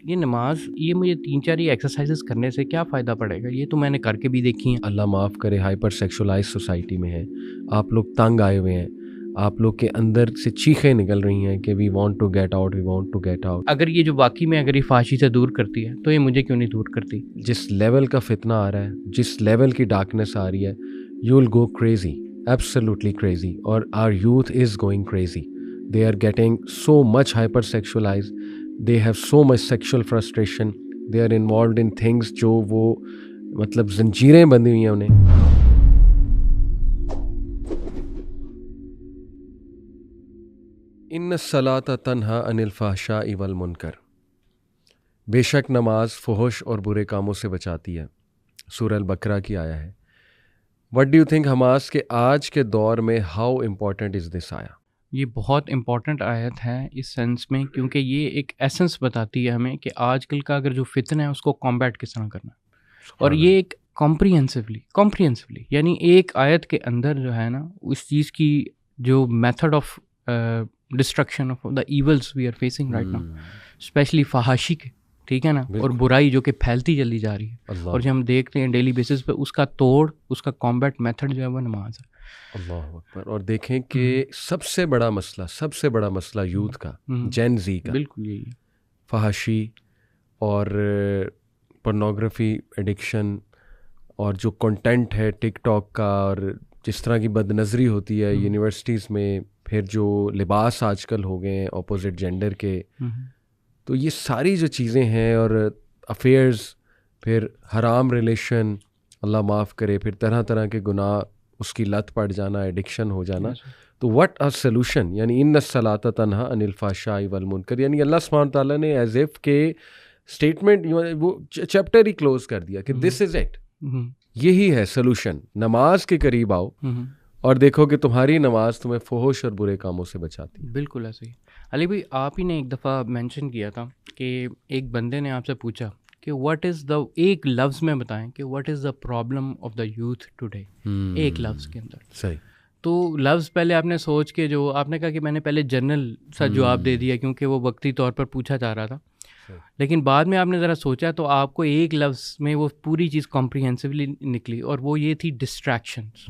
ये नमाज, ये मुझे 3-4 ये एक्सरसाइजेस करने से क्या फ़ायदा पड़ेगा, ये तो मैंने करके भी देखी हैं। अल्लाह माफ़ करे, हाइपर सेक्सुअलाइज सोसाइटी में है, आप लोग तंग आए हुए हैं, आप लोग के अंदर से चीखें निकल रही हैं कि we want to get out, we want to get out. अगर ये जो वाकई में अगर ये फाशी से दूर करती है तो ये मुझे क्यों नहीं दूर करती। जिस लेवल का फितना आ रहा है, जिस लेवल की डार्कनेस आ रही है, you will go crazy, absolutely crazy. और our youth is going crazy, they are getting so much hyper sexualize, they have so much sexual frustration, they are involve in things जो वो मतलब जंजीरें बंधी हुई हैं उन्हें। इन्न सलात तन्हा अनिल फ़हशाई वल मुनकर, बेशक नमाज फ़ुहश और बुरे कामों से बचाती है। सूरह अल-बकरा की आया है। What do you think Hamas के आज के दौर में हाउ इम्पोर्टेंट इज़ दिस आया? ये बहुत इम्पॉर्टेंट आयत है इस सेंस में, क्योंकि ये एक एसेंस बताती है हमें कि आजकल का अगर जो फितना है उसको कॉम्बैट किस तरह करना है। और ये एक कॉम्प्रिहेंसिवली यानी एक आयत के अंदर जो है ना उस चीज़ की जो method of destruction of the evils we are facing right now, specially फहाशी के, ठीक है ना, और बुराई जो कि फैलती चली जा रही है और जो हम देखते हैं डेली बेसिस पे, उसका तोड़, उसका कॉम्बैट मेथड जो है वो नमाज है। अल्लाह अकबर। और देखें कि सबसे बड़ा मसला यूथ का, जेन ज़ी का, बिल्कुल यही है, फहाशी और पोर्नोग्राफी एडिक्शन और जो कंटेंट है टिकटॉक का, और जिस तरह की बदनज़री होती है यूनिवर्सिटीज़ में, फिर जो लिबास आजकल हो गए हैं ऑपोजिट जेंडर के, तो ये सारी जो चीज़ें हैं, और अफेयर्स, फिर हराम रिलेशन, अल्लाह माफ़ करे, फिर तरह तरह के गुनाह, उसकी लत पड़ जाना, एडिक्शन हो जाना। तो व्हाट अ सलूशन, यानी इन्न सलात तन्हा अनिल फ़हशाई वल मुनकर, यानी अल्लाह सुब्हानहू तआला ने एज इफ के स्टेटमेंट, वो चैप्टर ही क्लोज कर दिया कि दिस इज़ इट, यही है सलूशन। नमाज के करीब आओ और देखो कि तुम्हारी नमाज तुम्हें फ़ुहश और बुरे कामों से बचाती है। बिल्कुल ऐसे ही। अली भाई, आप ही ने एक दफ़ा मेंशन किया था कि एक बंदे ने आपसे पूछा कि व्हाट इज़ द, एक लफ्ज़ में बताएं कि what is the problem of the youth today, एक लफ्ज़ के अंदर। सही। तो लफ्ज़ पहले आपने सोच के, जो आपने कहा कि मैंने पहले जनरल सा जवाब दे दिया क्योंकि वो वक्ती तौर पर पूछा जा रहा था, लेकिन बाद में आपने ज़रा सोचा तो आपको एक लफ्ज़ में वो पूरी चीज़ कॉम्प्रिहेंसिवली निकली, और वो ये थी डिस्ट्रैक्शंस।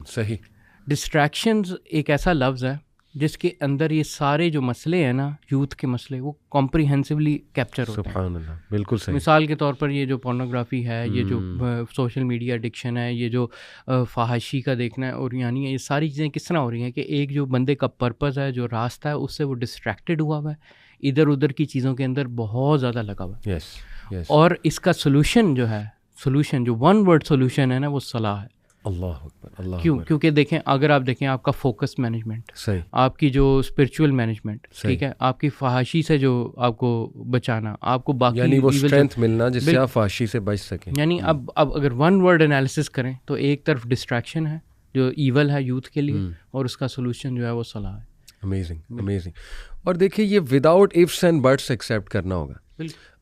सही। डिस्ट्रैक्शंस एक ऐसा लफ्ज़ है जिसके अंदर ये सारे जो मसले हैं ना, यूथ के मसले, वो कॉम्प्रिहेंसिवली कैप्चर होते हैं। सुभान अल्लाह, बिल्कुल सही। मिसाल के तौर पर ये जो पोर्नोग्राफी है, ये जो सोशल मीडिया एडिक्शन है, ये जो फहाशी का देखना है, और यानी ये सारी चीज़ें किस तरह हो रही हैं कि एक जो बंदे का पर्पस है, जो रास्ता है, उससे वो डिस्ट्रैक्टेड हुआ हुआ है, इधर उधर की चीज़ों के अंदर बहुत ज़्यादा लगा हुआ है। यस। और इसका सोल्यूशन जो है, सोल्यूशन जो वन वर्ड सोल्यूशन है ना, वो सलाह है। अल्लाह अकबर, अल्लाह क्यों? अकबर। क्योंकि देखें, अगर आप देखें आपका फोकस मैनेजमेंट, सही, आपकी जो स्पिरिचुअल मैनेजमेंट, ठीक है, आपकी फहाशी से जो आपको बचाना, आपको बाकी यानी वो स्ट्रेंथ मिलना जिससे आप फहाशी से बच सकें। यानी अब अगर वन वर्ड एनालिसिस करें तो एक तरफ डिस्ट्रैक्शन है जो ईवल है यूथ के लिए, और उसका सोल्यूशन जो है वो सलाह है। Amazing, amazing. और देखिए, ये without ifs and buts accept करना होगा।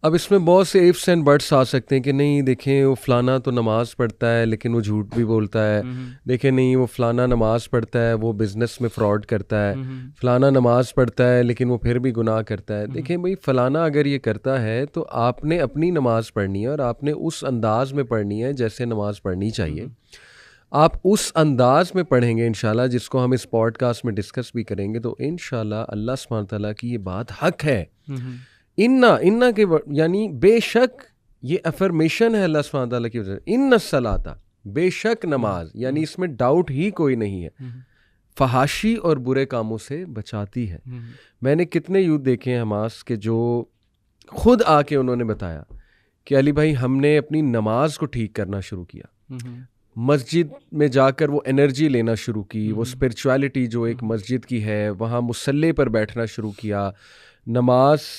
अब इसमें बहुत से इफ्स एंड बट्स आ सकते हैं कि नहीं, देखें वो फ़लाना तो नमाज़ पढ़ता है लेकिन वो झूठ भी बोलता है, देखें नहीं वो फ़लाना नमाज़ पढ़ता है वो बिज़नेस में फ़्रॉड करता है, फ़लाना नमाज़ पढ़ता है लेकिन वो फिर भी गुनाह करता है। देखें भाई, फ़लाना अगर ये करता है तो आपने अपनी नमाज़ पढ़नी है, और आपने उस अंदाज़ में पढ़नी है जैसे नमाज़ पढ़नी चाहिए। आप उस अंदाज़ में पढ़ेंगे इंशाल्लाह, जिसको हम इस पॉडकास्ट में डिस्कस भी करेंगे, तो इंशाल्लाह अल्लाह सुब्हानहू तआला की ये बात हक है। इन्ना के यानी बेशक ये अफर्मेशन है अल्लाह सुब्हानहू तआला की वजह से, इन्न सलाता, बेशक नमाज, यानी इसमें डाउट ही कोई नहीं है, फहाशी और बुरे कामों से बचाती है। मैंने कितने यूथ देखे हैं हमास के जो खुद आके उन्होंने बताया कि अली भाई, हमने अपनी नमाज को ठीक करना शुरू किया, मस्जिद में जाकर वो एनर्जी लेना शुरू की, वो स्पिरिचुअलिटी जो एक मस्जिद की है, वहाँ मुसल्ले पर बैठना शुरू किया, नमाज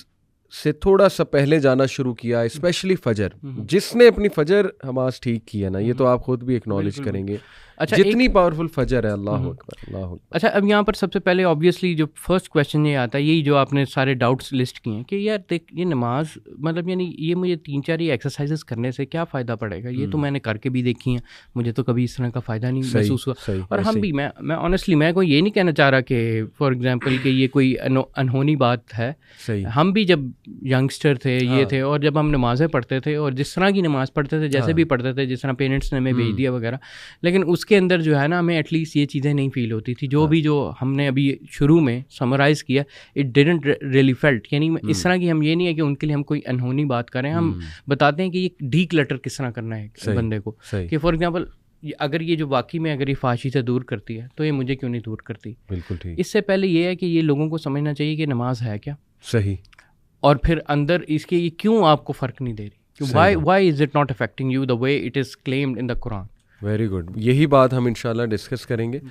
से थोड़ा सा पहले जाना शुरू किया, स्पेशली फजर। जिसने अपनी फजर हमास ठीक की है ना, ये तो आप खुद भी एक्नॉलेज करेंगे, अच्छा, जितनी पावरफुल फजर है। अल्लाह अकबर, अल्लाह अकबर। अच्छा, अब यहाँ पर सबसे पहले ऑब्वियसली जो फर्स्ट क्वेश्चन ये आता है, यही जो आपने सारे डाउट्स लिस्ट किए हैं कि यार देख, ये नमाज मतलब यानी ये मुझे 3-4 ये एक्सरसाइजेस करने से क्या फ़ायदा पड़ेगा, ये तो मैंने करके भी देखी हैं, मुझे तो कभी इस तरह का फ़ायदा नहीं महसूस हुआ। और हम भी, मैं ऑनेस्टली, मैं कोई ये नहीं कहना चाह रहा कि फॉर एग्जांपल कि ये कोई अनहोनी बात है। हम भी जब यंगस्टर थे, ये थे, और जब हम नमाज़ें पढ़ते थे और जिस तरह की नमाज़ पढ़ते थे, जैसे भी पढ़ते थे, जिस तरह पेरेंट्स ने हमें भेज दिया वगैरह, लेकिन उसके अंदर जो है ना हमें एटलीस्ट ये चीज़ें नहीं फील होती थी जो हमने अभी शुरू में समराइज़ किया, इट डिडंट रियली फेल्ट। यानी इस तरह की हम ये नहीं है कि उनके लिए हम कोई अनहोनी बात करें, हम बताते हैं कि ये डी क्लटर किस तरह करना है बंदे को, कि फॉर एग्जाम्पल अगर ये जो वाकई में अगर ये फाशी से दूर करती है तो ये मुझे क्यों नहीं दूर करती। बिल्कुल ठीक। इससे पहले ये है कि ये लोगों को समझना चाहिए कि नमाज है क्या, सही, और फिर अंदर इसके ये क्यों आपको फ़र्क नहीं दे रही, why is it not affecting you the way it is claimed in the Quran. Very good, यही बात हम इंशाल्लाह डिस्कस करेंगे।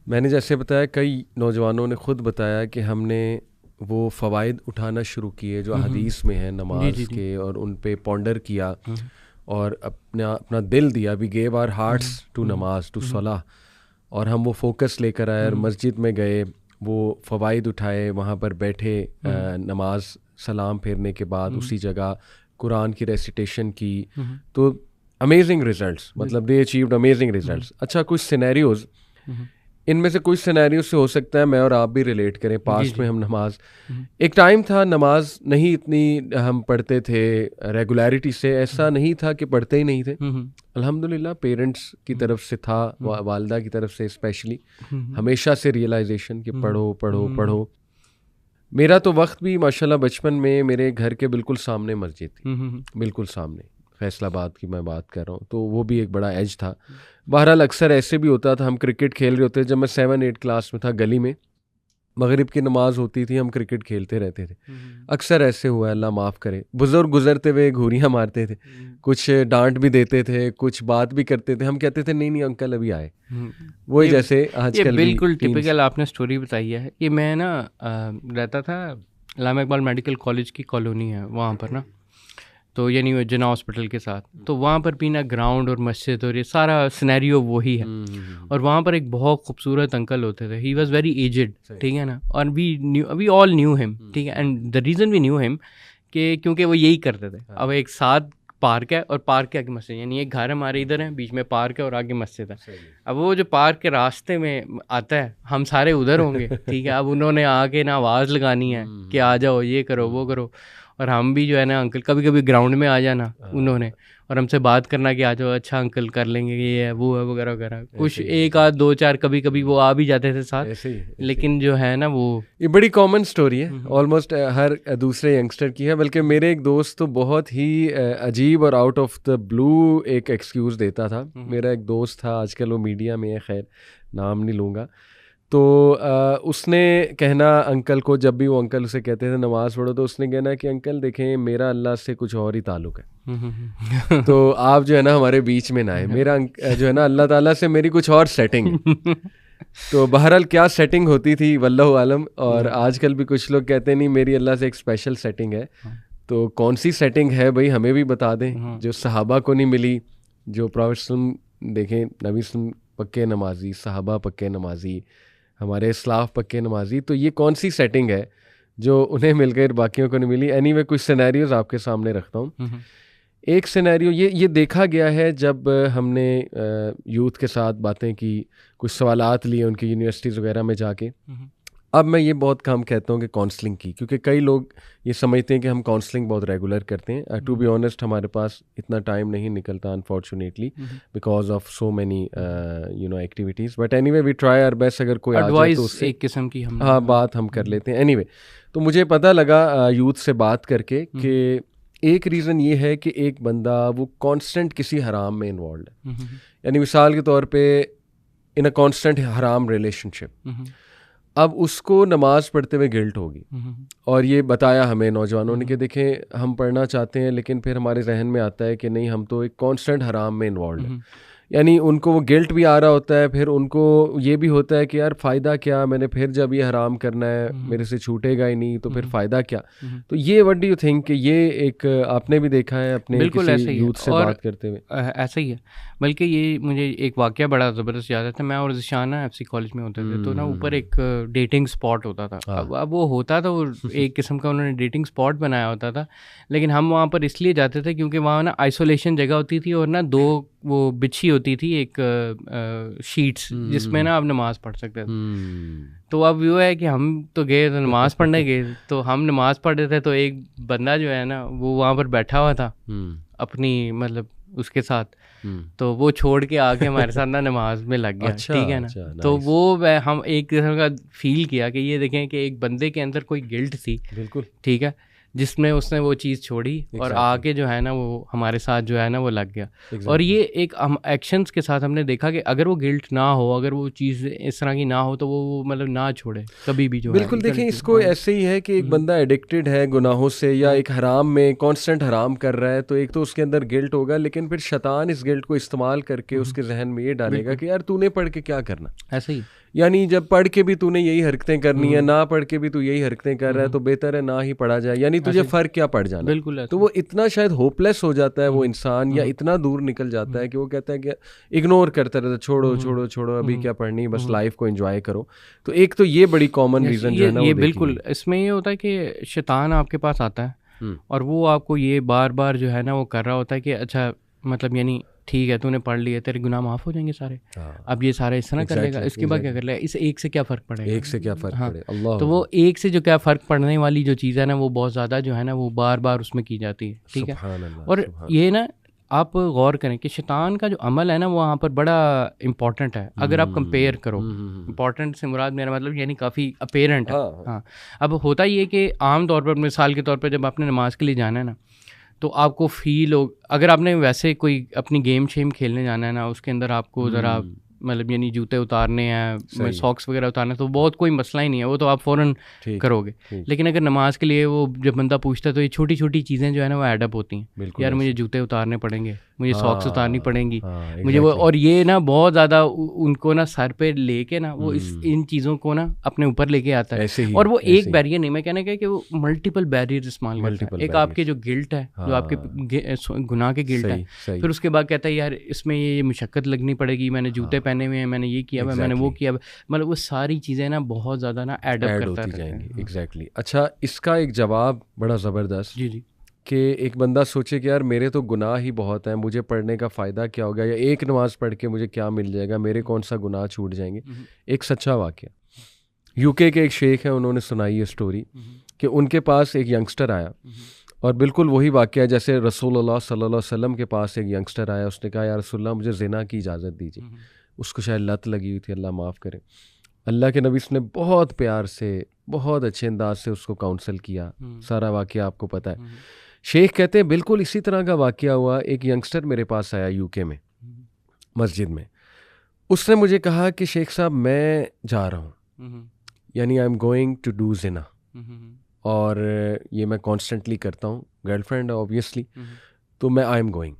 मैंने जैसे बताया, कई नौजवानों ने खुद बताया कि हमने वो फ़वाइद उठाना शुरू किए जो हदीस में है नमाज के, और उन पे पॉन्डर किया और अपना दिल दिया, we gave our hearts to नमाज, टू सलाह, और हम वो फोकस लेकर आए और मस्जिद में गए, वो फ़वाइद उठाए, वहाँ पर बैठे, नमाज सलाम फेरने के बाद उसी जगह कुरान की रेसिटेशन की, तो अमेजिंग रिजल्ट्स, मतलब दे अचीव्ड अमेजिंग रिजल्ट्स। अच्छा, कुछ सिनेरियोज, इनमें से कुछ सिनेरियो से हो सकता है मैं और आप भी रिलेट करें। पास्ट में हम नमाज, एक टाइम था नमाज नहीं इतनी हम पढ़ते थे रेगुलरिटी से, ऐसा नहीं था कि पढ़ते ही नहीं थे। अल्हम्दुलिल्लाह पेरेंट्स की तरफ से था, वालिदा की तरफ से स्पेशली हमेशा से रियलाइजेशन कि पढ़ो पढ़ो पढ़ो। मेरा तो वक्त भी माशाल्लाह बचपन में मेरे घर के बिल्कुल सामने मस्जिद थी, बिल्कुल सामने, फैसलाबाद की मैं बात कर रहा हूँ, तो वो भी एक बड़ा एज था। बहरहाल अक्सर ऐसे भी होता था, हम क्रिकेट खेल रहे होते, जब मैं 7-8 क्लास में था, गली में मगरिब की नमाज होती थी, हम क्रिकेट खेलते रहते थे। अक्सर ऐसे हुआ, अल्लाह माफ़ करे, बुजुर्ग गुजरते हुए घूरियाँ मारते थे, कुछ डांट भी देते थे, कुछ बात भी करते थे, हम कहते थे नहीं नहीं अंकल अभी आए। वही जैसे आजकल बिल्कुल टिपिकल आपने स्टोरी बताई है। ये मैं ना रहता था अल्लामा इकबाल मेडिकल कॉलेज की कॉलोनी है वहाँ पर ना, तो यानी जिना हॉस्पिटल के साथ, तो वहाँ पर भी ना ग्राउंड और मस्जिद और ये सारा सिनेरियो वही है। और वहाँ पर एक बहुत खूबसूरत अंकल होते थे, ही वाज वेरी एजेड, ठीक है ना, और वी ऑल न्यू हिम, ठीक है, and the reason we knew him कि क्योंकि वो यही करते थे। अब एक साथ पार्क है और पार्क के आगे मस्जिद, यानी एक घर हमारे इधर है, बीच में पार्क है और आगे मस्जिद है। अब वो जो पार्क के रास्ते में आता है, हम सारे उधर होंगे, ठीक है, अब उन्होंने आके ना आवाज़ लगानी है कि आ जाओ, ये करो वो करो, और हम भी जो है ना अंकल कभी कभी ग्राउंड में आ जाना उन्होंने, और हमसे बात करना कि आ जाओ, अच्छा अंकल कर लेंगे, ये है वो है वगैरह वगैरह। कुछ एक आध दो चार कभी कभी वो आ भी जाते थे साथ, ऐसे। लेकिन जो है ना वो ये बड़ी कॉमन स्टोरी है, ऑलमोस्ट हर दूसरे यंगस्टर की है। बल्कि मेरे एक दोस्त तो बहुत ही अजीब और आउट ऑफ द ब्लू एक एक्सक्यूज़ देता था। मेरा एक दोस्त था, आजकल वो मीडिया में है, खैर नाम नहीं लूँगा, तो उसने कहना अंकल को, जब भी वो अंकल उसे कहते थे नमाज़ पढ़ो, तो उसने कहना कि अंकल देखें मेरा अल्लाह से कुछ और ही ताल्लुक़ है, तो आप जो है ना हमारे बीच में ना आए, मेरा जो है ना अल्लाह ताला से मेरी कुछ और सेटिंग है। तो बहरहाल क्या सेटिंग होती थी वल्लाहु आलम, और आजकल भी कुछ लोग कहते नहीं मेरी अल्लाह से एक स्पेशल सेटिंग है। तो कौन सी सेटिंग है भाई, हमें भी बता दें, जो सहाबा को नहीं मिली, जो प्रॉफेट देखें, नबी पक्के नमाजी, सहाबा पक्के नमाजी, हमारे इस्लाफ पक्के नमाजी, तो ये कौन सी सेटिंग है जो उन्हें मिल गई बाकियों को नहीं मिली। एनीवे कुछ सिनेरियोज आपके सामने रखता हूँ। एक सिनेरियो ये देखा गया है जब हमने यूथ के साथ बातें की, कुछ सवालात लिए उनकी यूनिवर्सिटीज़ वगैरह में जाके। अब मैं ये बहुत कम कहता हूँ कि काउंसलिंग की, क्योंकि कई लोग ये समझते हैं कि हम काउंसलिंग बहुत रेगुलर करते हैं। टू बी ऑनेस्ट हमारे पास इतना टाइम नहीं निकलता unfortunately because of so many activities, but anyway we try our best. अगर कोई एडवाइस तो उससे एक किस्म की हम बात हम कर लेते हैं। एनीवे तो मुझे पता लगा यूथ से बात करके कि एक रीज़न ये है कि एक बंदा वो कांस्टेंट किसी हराम में इन्वॉल्व है, यानी मिसाल के तौर पे इन अ कांस्टेंट हराम रिलेशनशिप। अब उसको नमाज पढ़ते हुए गिल्ट होगी, और ये बताया हमें नौजवानों ने कि देखें हम पढ़ना चाहते हैं लेकिन फिर हमारे जहन में आता है कि नहीं हम तो एक कांस्टेंट हराम में इन्वॉल्व हैं, यानी उनको वो गिल्ट भी आ रहा होता है, फिर उनको ये भी होता है कि यार फ़ायदा क्या, मैंने फिर जब ये हराम करना है मेरे से छूटेगा ही नहीं, तो फिर फ़ायदा क्या। तो ये व्हाट डू यू थिंक कि ये एक आपने भी देखा है अपने बिल्कुल किसी यूथ से बात करते हुए? ऐसा ही है, बल्कि ये मुझे एक वाक़या बड़ा ज़बरदस्त याद आता है। मैं और ज़िशाना FC कॉलेज में होते थे, तो ना ऊपर एक डेटिंग स्पॉट होता था। अब वो होता था, वो एक किस्म का उन्होंने डेटिंग स्पॉट बनाया होता था, लेकिन हम वहाँ पर इसलिए जाते थे क्योंकि वहाँ ना आइसोलेशन जगह होती थी और ना 2 वो बिछी होती थी एक शीट्स जिसमें ना आप नमाज़ पढ़ सकते थे। तो अब वो है कि हम तो गए तो नमाज़ पढ़ने गए, तो हम नमाज़ पढ़ रहे थे, तो एक बंदा जो है ना वो वहाँ पर बैठा हुआ था अपनी मतलब उसके साथ, तो वो छोड़ के आके हमारे साथ ना नमाज में लग गया। ठीक है ना। तो वो हम एक किस्म का फील किया कि ये देखें कि एक बंदे के अंदर कोई गिल्ट थी, बिल्कुल ठीक है, जिसमें उसने वो चीज़ छोड़ी और आके जो है ना वो हमारे साथ जो है ना वो लग गया। और ये एक हम एक्शंस के साथ हमने देखा कि अगर वो गिल्ट ना हो, अगर वो चीज़ इस तरह की ना हो, तो वो मतलब ना छोड़े कभी भी जो बिल्कुल। देखें इसको ऐसे ही है कि एक बंदा एडिक्टेड है गुनाहों से या एक हराम में कांस्टेंट हराम कर रहा है, तो एक तो उसके अंदर गिल्ट होगा, लेकिन फिर शैतान इस गिल्ट को इस्तेमाल करके उसके जहन में ये डालेगा कि यार तूने पढ़ के क्या करना, ऐसे ही यानी जब पढ़ के भी तूने यही हरकतें करनी है, ना पढ़ के भी तू यही हरकतें कर रहा है, तो बेहतर है ना ही पढ़ा जाए, यानी तुझे फ़र्क क्या पड़ जाना। बिल्कुल। तो वो इतना शायद होपलेस हो जाता है वो इंसान, या इतना दूर निकल जाता है कि वो कहता है कि इग्नोर करता रहता है, छोड़ो छोड़ो छोड़ो, अभी क्या पढ़नी, बस लाइफ को एंजॉय करो। तो एक तो ये बड़ी कॉमन रीज़न जो है ना, ये बिल्कुल इसमें ये होता है कि शैतान आपके पास आता है और वो आपको ये बार बार जो है ना वो कर रहा होता है कि अच्छा मतलब यानी ठीक है तूने पढ़ लिया, तेरे गुनाह माफ़ हो जाएंगे सारे, अब ये सारा इस तरह कर लेगा, इसके बाद क्या कर लेगा, इस एक से क्या फ़र्क पड़ेगा, एक से क्या फ़र्क पड़ेगा। अल्लाह। तो वो एक से जो क्या फ़र्क पड़ने वाली जो चीज़ है ना वो बहुत ज़्यादा जो है ना वो बार बार उसमें की जाती है। ठीक है। और ये ना आप गौर करें कि शैतान का जो अमल है ना वो वहाँ पर बड़ा इम्पॉर्टेंट है। अगर आप कंपेयर करो, इम्पॉर्टेंट से मुराद मेरा मतलब यानी काफ़ी अपेरेंट है। हाँ। अब होता ये कि आम तौर पर मिसाल के तौर पर जब आपने नमाज के लिए जाना है ना, तो आपको फील हो, अगर आपने वैसे कोई अपनी गेम शेम खेलने जाना है ना, उसके अंदर आपको ज़रा मतलब यानी जूते उतारने हैं, सॉक्स वगैरह उतारने, तो बहुत कोई मसला ही नहीं है, वो तो आप फ़ौरन करोगे। लेकिन अगर नमाज के लिए वो जब बंदा पूछता है तो ये छोटी छोटी चीज़ें जो है ना वो एडअप होती हैं। यार मुझे जूते उतारने पड़ेंगे, मुझे सॉक्स उतारनी पड़ेंगी, मुझे वो, और ये ना बहुत ज़्यादा उनको ना सर पे लेके ना वो इन चीज़ों को ना अपने ऊपर लेके आता है। और वो एक बैरियर नहीं, मैं कहने का कि वो मल्टीपल बैरियर इस्तेमाल करता है। एक आपके जो गिल्ट है, जो आपके गुनाह के गिल्ट है, फिर उसके बाद कहता है यार इसमें ये मुशक्क़त लगनी पड़ेगी, मैंने जूते पहने हुए हैं, मैंने ये किया, मैंने वो किया, मतलब वो सारी चीज़ें ना बहुत ज़्यादा ना एडअप करती जाएंगी। एग्जैक्टली। अच्छा, इसका एक जवाब बड़ा ज़बरदस्त जी कि एक बंदा सोचे कि यार मेरे तो गुनाह ही बहुत हैं, मुझे पढ़ने का फ़ायदा क्या होगा, या एक नमाज़ पढ़ के मुझे क्या मिल जाएगा, मेरे कौन सा गुनाह छूट जाएंगे। एक सच्चा वाक़या, यूके के एक शेख हैं, उन्होंने सुनाई ये स्टोरी कि उनके पास एक यंगस्टर आया, और बिल्कुल वही वाक़या जैसे रसूलुल्लाह सल्लल्लाहु अलैहि वसल्लम के पास एक यंगस्टर आया, उसने कहा यार रसूलल्लाह मुझे ज़िना की इजाज़त दीजिए। उसको शायद लत लगी हुई थी, अल्लाह माफ़ करे। अल्लाह के नबी ने बहुत प्यार से, बहुत अच्छे अंदाज से उसको काउंसल किया। सारा वाक़या आपको पता है। शेख कहते हैं बिल्कुल इसी तरह का वाक़या हुआ। एक यंगस्टर मेरे पास आया यूके में, मस्जिद में। उसने मुझे कहा कि शेख साहब मैं जा रहा हूँ, यानी I am going to do ज़िना, और ये मैं कॉन्स्टेंटली करता हूँ, गर्लफ्रेंड ऑब्वियसली, तो मैं आई एम गोइंग।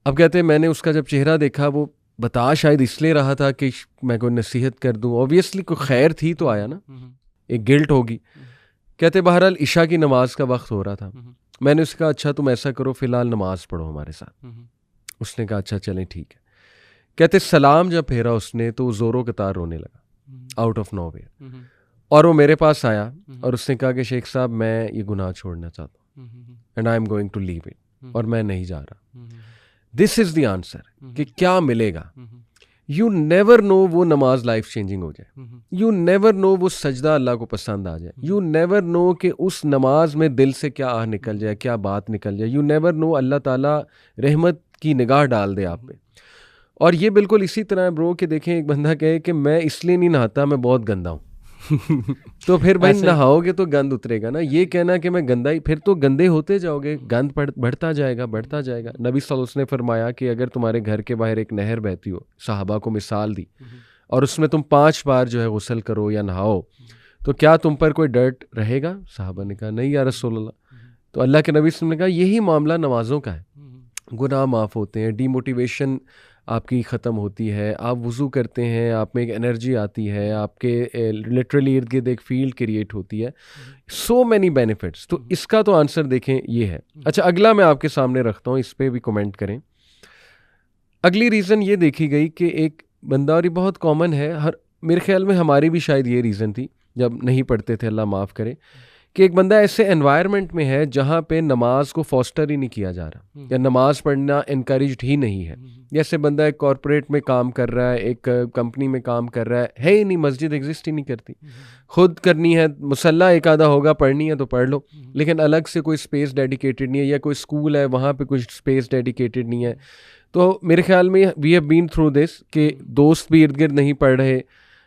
अब कहते हैं मैंने उसका जब चेहरा देखा, वो बता शायद इसलिए रहा था कि मैं कोई नसीहत कर दूं, ऑब्वियसली कोई खैर थी तो आया ना, एक गिल्ट होगी। कहते बहरहाल इशा की नमाज का वक्त हो रहा था। मैंने उससे कहा अच्छा तुम ऐसा करो, फ़िलहाल नमाज पढ़ो हमारे साथ। उसने कहा अच्छा चलें ठीक है। कहते सलाम जब फेरा उसने तो ज़ोरों कतार रोने लगा, आउट ऑफ नोवेयर, और वो मेरे पास आया और उसने कहा कि शेख साहब मैं ये गुनाह छोड़ना चाहता हूँ, and I am going to leave it, और मैं नहीं जा रहा। दिस इज़ द आंसर कि क्या मिलेगा। यू नेवर नो वो नमाज लाइफ चेंजिंग हो जाए, यू नेवर नो वो सजदा अल्लाह को पसंद आ जाए, यू नेवर नो कि उस नमाज में दिल से क्या आह निकल जाए, क्या बात निकल जाए, यू नेवर नो अल्लाह ताला रहमत की निगाह डाल दे आप पे। और ये बिल्कुल इसी तरह है ब्रो कि देखें एक बंदा कहे कि मैं इसलिए नहीं नहाता, मैं बहुत गंदा हूँ तो फिर भाई नहाओगे तो गंद उतरेगा ना। ये कहना कि मैं गंदा ही, फिर तो गंदे होते जाओगे, गंद बढ़ता जाएगा बढ़ता जाएगा। नबी सल्लल्लाहु अलैहि वसल्लम ने फरमाया कि अगर तुम्हारे घर के बाहर एक नहर बहती हो, सहाबा को मिसाल दी, और उसमें तुम 5 बार जो है गुस्ल करो या नहाओ, तो क्या तुम पर कोई डर्ट रहेगा? सहाबा ने कहा नहीं या रसूलल्लाह। तो अल्लाह के नबी सल्लल्लाहु अलैहि वसल्लम ने कहा यही मामला नमाज़ों का है, गुनाह माफ़ होते हैं, डीमोटिवेशन आपकी ख़त्म होती है, आप वज़ू करते हैं, आप में एक एनर्जी आती है, आपके लिटरली इर्द गिर्द एक फील्ड क्रिएट होती है, सो मैनी बेनिफिट्स। तो इसका तो आंसर देखें ये है। अच्छा अगला मैं आपके सामने रखता हूँ, इस पर भी कमेंट करें। अगली रीज़न ये देखी गई कि एक बंदा, और ये बहुत कॉमन है, हर मेरे ख्याल में हमारी भी शायद ये रीज़न थी जब नहीं पढ़ते थे, अल्लाह माफ़ करे, कि एक बंदा ऐसे एनवायरनमेंट में है जहाँ पे नमाज को फॉस्टर ही नहीं किया जा रहा या नमाज पढ़ना इनकरेज्ड ही नहीं है। जैसे बंदा एक कॉरपोरेट में काम कर रहा है, एक कंपनी में काम कर रहा है ही नहीं, मस्जिद एग्जिस्ट ही नहीं करती, खुद करनी है, मुसल्ला एक आधा होगा, पढ़नी है तो पढ़ लो, लेकिन अलग से कोई स्पेस डेडिकेटेड नहीं है, या कोई स्कूल है वहाँ पे कुछ स्पेस डेडिकेटेड नहीं है। तो मेरे ख्याल में we have been through this कि दोस्त भी इर्द गिर्द नहीं पढ़ रहे,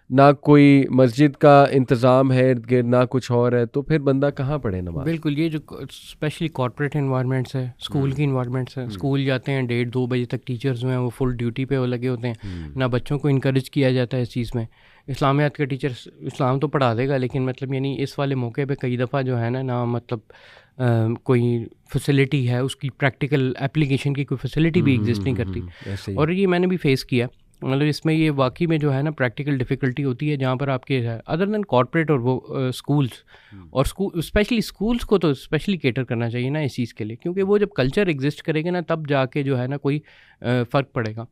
ना कोई मस्जिद का इंतज़ाम है इर्द गिर्द, ना कुछ और है, तो फिर बंदा कहाँ पढ़े नमाज। बिल्कुल, ये जो स्पेशली कॉर्पोरेट इन्वायरमेंट्स है, स्कूल की इन्वायरमेंट्स है, स्कूल जाते हैं 1:30-2 बजे तक, टीचर्स जो हैं वो फुल ड्यूटी पे वो लगे होते हैं, ना बच्चों को इनकरेज किया जाता है इस चीज़ में। इस्लामियात का टीचर इस्लाम तो पढ़ा देगा, लेकिन मतलब यानी इस वाले मौके पे कई दफ़ा जो है ना मतलब कोई फैसिलिटी है उसकी प्रैक्टिकल एप्लीकेशन की कोई फैसिलिटी भी एग्जिस्ट नहीं करती। और ये मैंने भी फेस किया, मतलब इसमें ये वाकई में जो है ना प्रैक्टिकल डिफ़िकल्टी होती है, जहाँ पर आपके अदर देन कॉर्पोरेट और वो स्कूल्स, और स्कूल स्पेशली स्कूल्स को तो स्पेशली केटर करना चाहिए ना इस चीज़ के लिए, क्योंकि वो जब कल्चर एग्जिस्ट करेगा ना तब जाके जो है ना कोई फ़र्क पड़ेगा।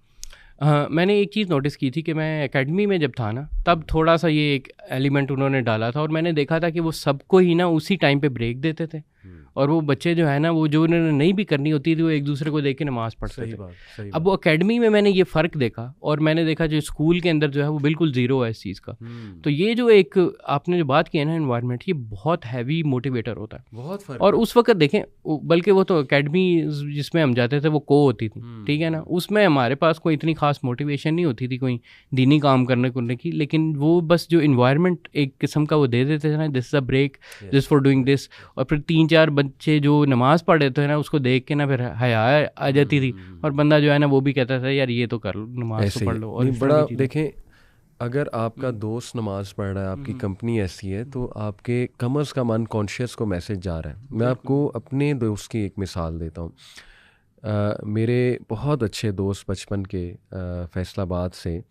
मैंने एक चीज़ नोटिस की थी कि मैं एकेडमी में जब था ना तब थोड़ा सा ये एक एलिमेंट उन्होंने डाला था, और मैंने देखा था कि वो सबको ही ना उसी टाइम पे ब्रेक देते थे, और वो बच्चे जो है ना वो जो उन्होंने नहीं भी करनी होती थी वो एक दूसरे को देख के नमाज़ पढ़ते थे। अब वो एकेडमी में मैंने ये फ़र्क देखा, और मैंने देखा जो स्कूल के अंदर जो है वो बिल्कुल ज़ीरो है इस चीज़ का। तो ये जो एक आपने जो बात की है ना एनवायरनमेंट, ये बहुत हैवी मोटिवेटर होता है, बहुत फर्क। और उस वक्त देखें, बल्कि वो तो एकेडमी जिसमें हम जाते थे वो को होती थी, ठीक है ना, उसमें हमारे पास कोई इतनी खास मोटिवेशन नहीं होती थी कोई दीनी काम करने की, लेकिन वो बस जो इन्वायरमेंट एक किस्म का वो दे देते थे ना, this is a break, this for doing this, और फिर 3-4 बच्चे जो नमाज़ पढ़ रहे थे ना उसको देख के ना फिर हया आ जाती थी, और बंदा जो है ना वो भी कहता था यार ये तो कर लो, नमाज तो पढ़ लो। और बड़ा देखें, अगर आपका दोस्त नमाज पढ़ रहा है, आपकी कंपनी ऐसी है, तो आपके कम अज़ कम अनकॉन्शियस को मैसेज जा रहा है। मैं आपको अपने दोस्त की एक मिसाल देता हूँ। मेरे बहुत अच्छे दोस्त बचपन के फैसलाबाद से,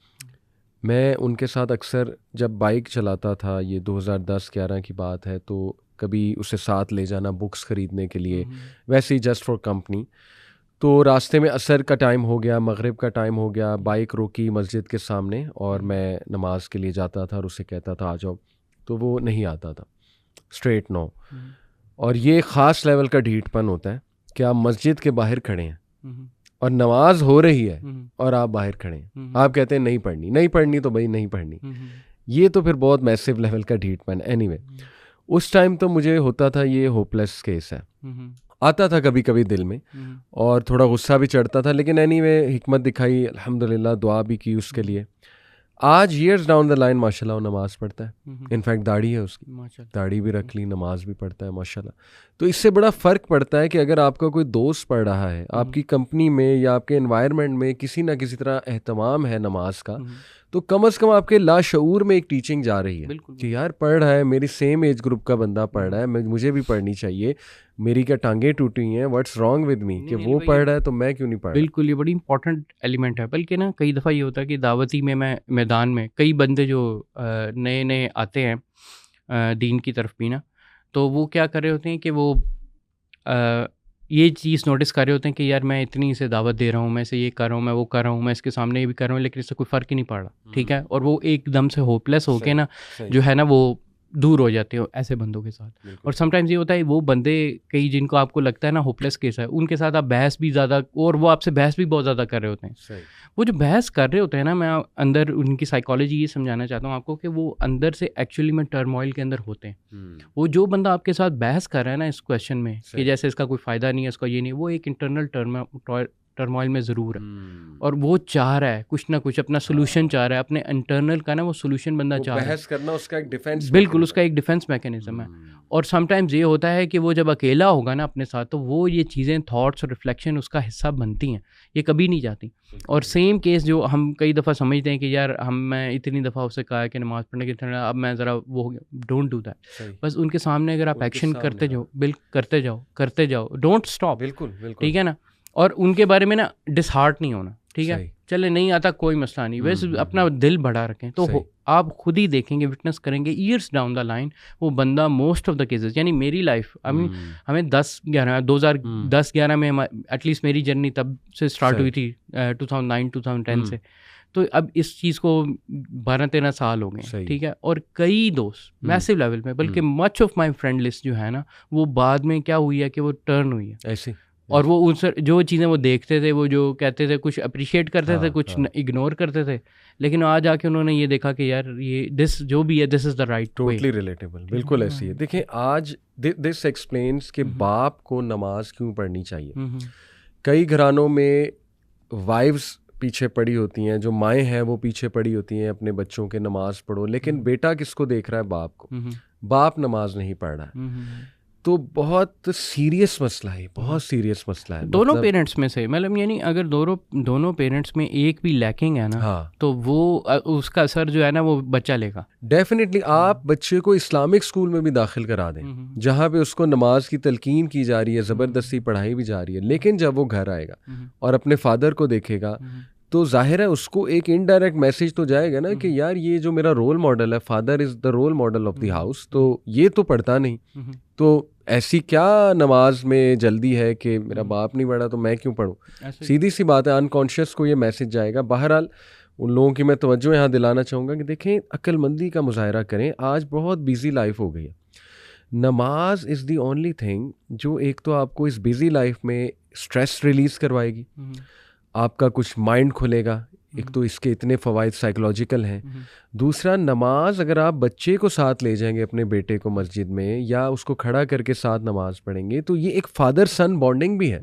मैं उनके साथ अक्सर जब बाइक चलाता था, ये 2010-11 की बात है, तो कभी उसे साथ ले जाना बुक्स ख़रीदने के लिए, वैसे ही जस्ट फॉर कंपनी। तो रास्ते में असर का टाइम हो गया, मगरिब का टाइम हो गया, बाइक रोकी मस्जिद के सामने, और मैं नमाज के लिए जाता था और उसे कहता था आ जाओ, तो वो नहीं आता था, स्ट्रेट नो। और ये ख़ास लेवल का ढीठपन होता है कि आप मस्जिद के बाहर खड़े हैं और नमाज हो रही है और आप बाहर खड़े हैं, आप कहते हैं नहीं पढ़नी तो भाई नहीं पढ़नी। ये तो फिर बहुत मैसिव लेवल का ढीठपन। एनीवे, उस टाइम तो मुझे होता था ये होपलेस केस है, आता था कभी कभी दिल में, और थोड़ा गुस्सा भी चढ़ता था, लेकिन एनीवे हिकमत दिखाई, अल्हम्दुलिल्लाह दुआ भी की उसके लिए। आज ईयर्स डाउन द लाइन माशाल्लाह वो नमाज़ पढ़ता है, इनफैक्ट दाढ़ी है उसकी, दाढ़ी भी रख ली, नमाज भी पढ़ता है माशाल्लाह। तो इससे बड़ा फ़र्क पड़ता है कि अगर आपका कोई दोस्त पढ़ रहा है, आपकी कंपनी में या आपके एनवायरनमेंट में किसी ना किसी तरह एहतमाम है नमाज का, तो कम अज़ कम आपके लाशऊर में एक टीचिंग जा रही है कि यार पढ़ रहा है, मेरी सेम एज ग्रुप का बंदा पढ़ रहा है, मुझे भी पढ़नी चाहिए, मेरी क्या टांगें टूटी हैं, व्हाट्स रॉन्ग विद मी कि वो पढ़ रहा है तो मैं क्यों नहीं पढ़ रहा। बिल्कुल, ये बड़ी इंपॉर्टेंट एलिमेंट है। बल्कि ना कई दफ़ा ये होता है कि दावती में मैं मैदान में कई बंदे जो नए नए आते हैं दीन की तरफ भी ना, तो वो क्या कर रहे होते हैं कि वो ये चीज़ नोटिस कर रहे होते हैं कि यार मैं इतनी इसे दावत दे रहा हूँ, मैं इसे ये कर रहा हूँ, मैं वो कर रहा हूँ, मैं इसके सामने ये भी कर रहा हूँ, लेकिन इससे कोई फ़र्क ही नहीं पड़ रहा, ठीक है। और वो एकदम से होपलेस होके ना जो है ना वो दूर हो जाते हो ऐसे बंदों के साथ। और समटाइम्स ये होता है वो बंदे कई जिनको आपको लगता है ना होपलेस केस है, उनके साथ आप बहस भी ज़्यादा, और वो आपसे बहस भी बहुत ज़्यादा कर रहे होते हैं। वो जो बहस कर रहे होते हैं ना, मैं अंदर उनकी साइकोलॉजी ये समझाना चाहता हूँ आपको कि वो अंदर से एक्चुअली में टर्मोइल के अंदर होते हैं। वो जो बंदा आपके साथ बहस कर रहा है ना इस क्वेश्चन में कि जैसे इसका कोई फ़ायदा नहीं है, इसका ये नहीं, वो एक इंटरनल टर्मोइल में ज़रूर है, और वो चाह रहा है कुछ ना कुछ अपना सोल्यूशन चाह रहा है, अपने इंटरनल का ना वो सोल्यूशन बंदा चाह रहा है। बहस करना उसका एक डिफेंस, बिल्कुल उसका एक डिफेंस मैकेनिज्म है। और समटाइम्स ये होता है कि वो जब अकेला होगा ना अपने साथ, तो वो ये चीज़ें थॉट्स और रिफ्लेक्शन उसका हिस्सा बनती हैं, ये कभी नहीं जाती। और सेम केस जो हम कई दफ़ा समझते हैं कि यार मैं इतनी दफ़ा उससे कहा है कि नमाज़ पढ़ने की तरह, अब मैं ज़रा वो हो गया, डोंट डू दैट। बस उनके सामने अगर आप एक्शन करते जाओ, करते जाओ, डोंट स्टॉप, बिल्कुल, ठीक है ना। और उनके बारे में ना डिसहार्ट नहीं होना, ठीक है, चले नहीं आता कोई मसला नहीं, वैसे अपना दिल बढ़ा रखें, तो आप खुद ही देखेंगे, विटनेस करेंगे ईयर्स डाउन द लाइन वो बंदा मोस्ट ऑफ द केसेस, यानी मेरी लाइफ हमें 2010-11 में एटलीस्ट मेरी जर्नी तब से स्टार्ट हुई थी 2009-2010 से। तो अब इस चीज़ को 12-13 साल हो गए, ठीक है, और कई दोस्त मैसिव लेवल में, बल्कि much of my friend list जो है ना, वो बाद में क्या हुई है कि वो टर्न हुई है ऐसे, और वो उनसे जो चीज़ें वो देखते थे, वो जो कहते थे, कुछ अप्रिशिएट करते थे, कुछ इग्नोर करते थे, लेकिन आज आके उन्होंने ये देखा कि यार ये दिस जो भी है, this is the right, totally relatable, बिल्कुल ऐसी है। देखिए आज दिस एक्सप्लेन्स कि बाप को नमाज क्यों पढ़नी चाहिए। कई घरानों में वाइफ्स पीछे पड़ी होती हैं, जो माएँ हैं वो पीछे पड़ी होती हैं अपने बच्चों के नमाज पढ़ो, लेकिन बेटा किसको देख रहा है? बाप को। बाप नमाज नहीं पढ़ रहा है, तो बहुत सीरियस मसला है, बहुत सीरियस मसला है। दोनों पेरेंट्स में से, मतलब यानी अगर दोनों पेरेंट्स में एक भी लैकिंग है ना, तो वो उसका असर जो है ना वो बच्चा लेगा डेफिनेटली। आप बच्चे को इस्लामिक स्कूल में भी दाखिल करा दें, जहाँ पे उसको नमाज की तलकीन की जा रही है, ज़बरदस्ती पढ़ाई भी जा रही है, लेकिन जब वो घर आएगा और अपने फादर को देखेगा, तो जाहिर है उसको एक इनडायरेक्ट मैसेज तो जाएगा ना कि यार ये जो मेरा रोल मॉडल है, father is the role model of the house, तो ये तो पढ़ता नहीं, तो ऐसी क्या नमाज में जल्दी है कि मेरा बाप नहीं पढ़ा तो मैं क्यों पढ़ूं। सीधी सी बात है, अनकॉन्शियस को ये मैसेज जाएगा। बहरहाल उन लोगों की मैं तवज्जो यहाँ दिलाना चाहूँगा कि देखें, अक्लमंदी का मुजाहरा करें। आज बहुत बिजी लाइफ हो गई है, नमाज इज़ दी ओनली थिंग जो एक तो आपको इस बिजी लाइफ में स्ट्रेस रिलीज़ करवाएगी, आपका कुछ माइंड खुलेगा, एक तो इसके इतने फ़वाइद साइकोलॉजिकल हैं। दूसरा, नमाज अगर आप बच्चे को साथ ले जाएंगे अपने बेटे को मस्जिद में, या उसको खड़ा करके साथ नमाज पढ़ेंगे, तो ये एक फादर सन बॉन्डिंग भी है,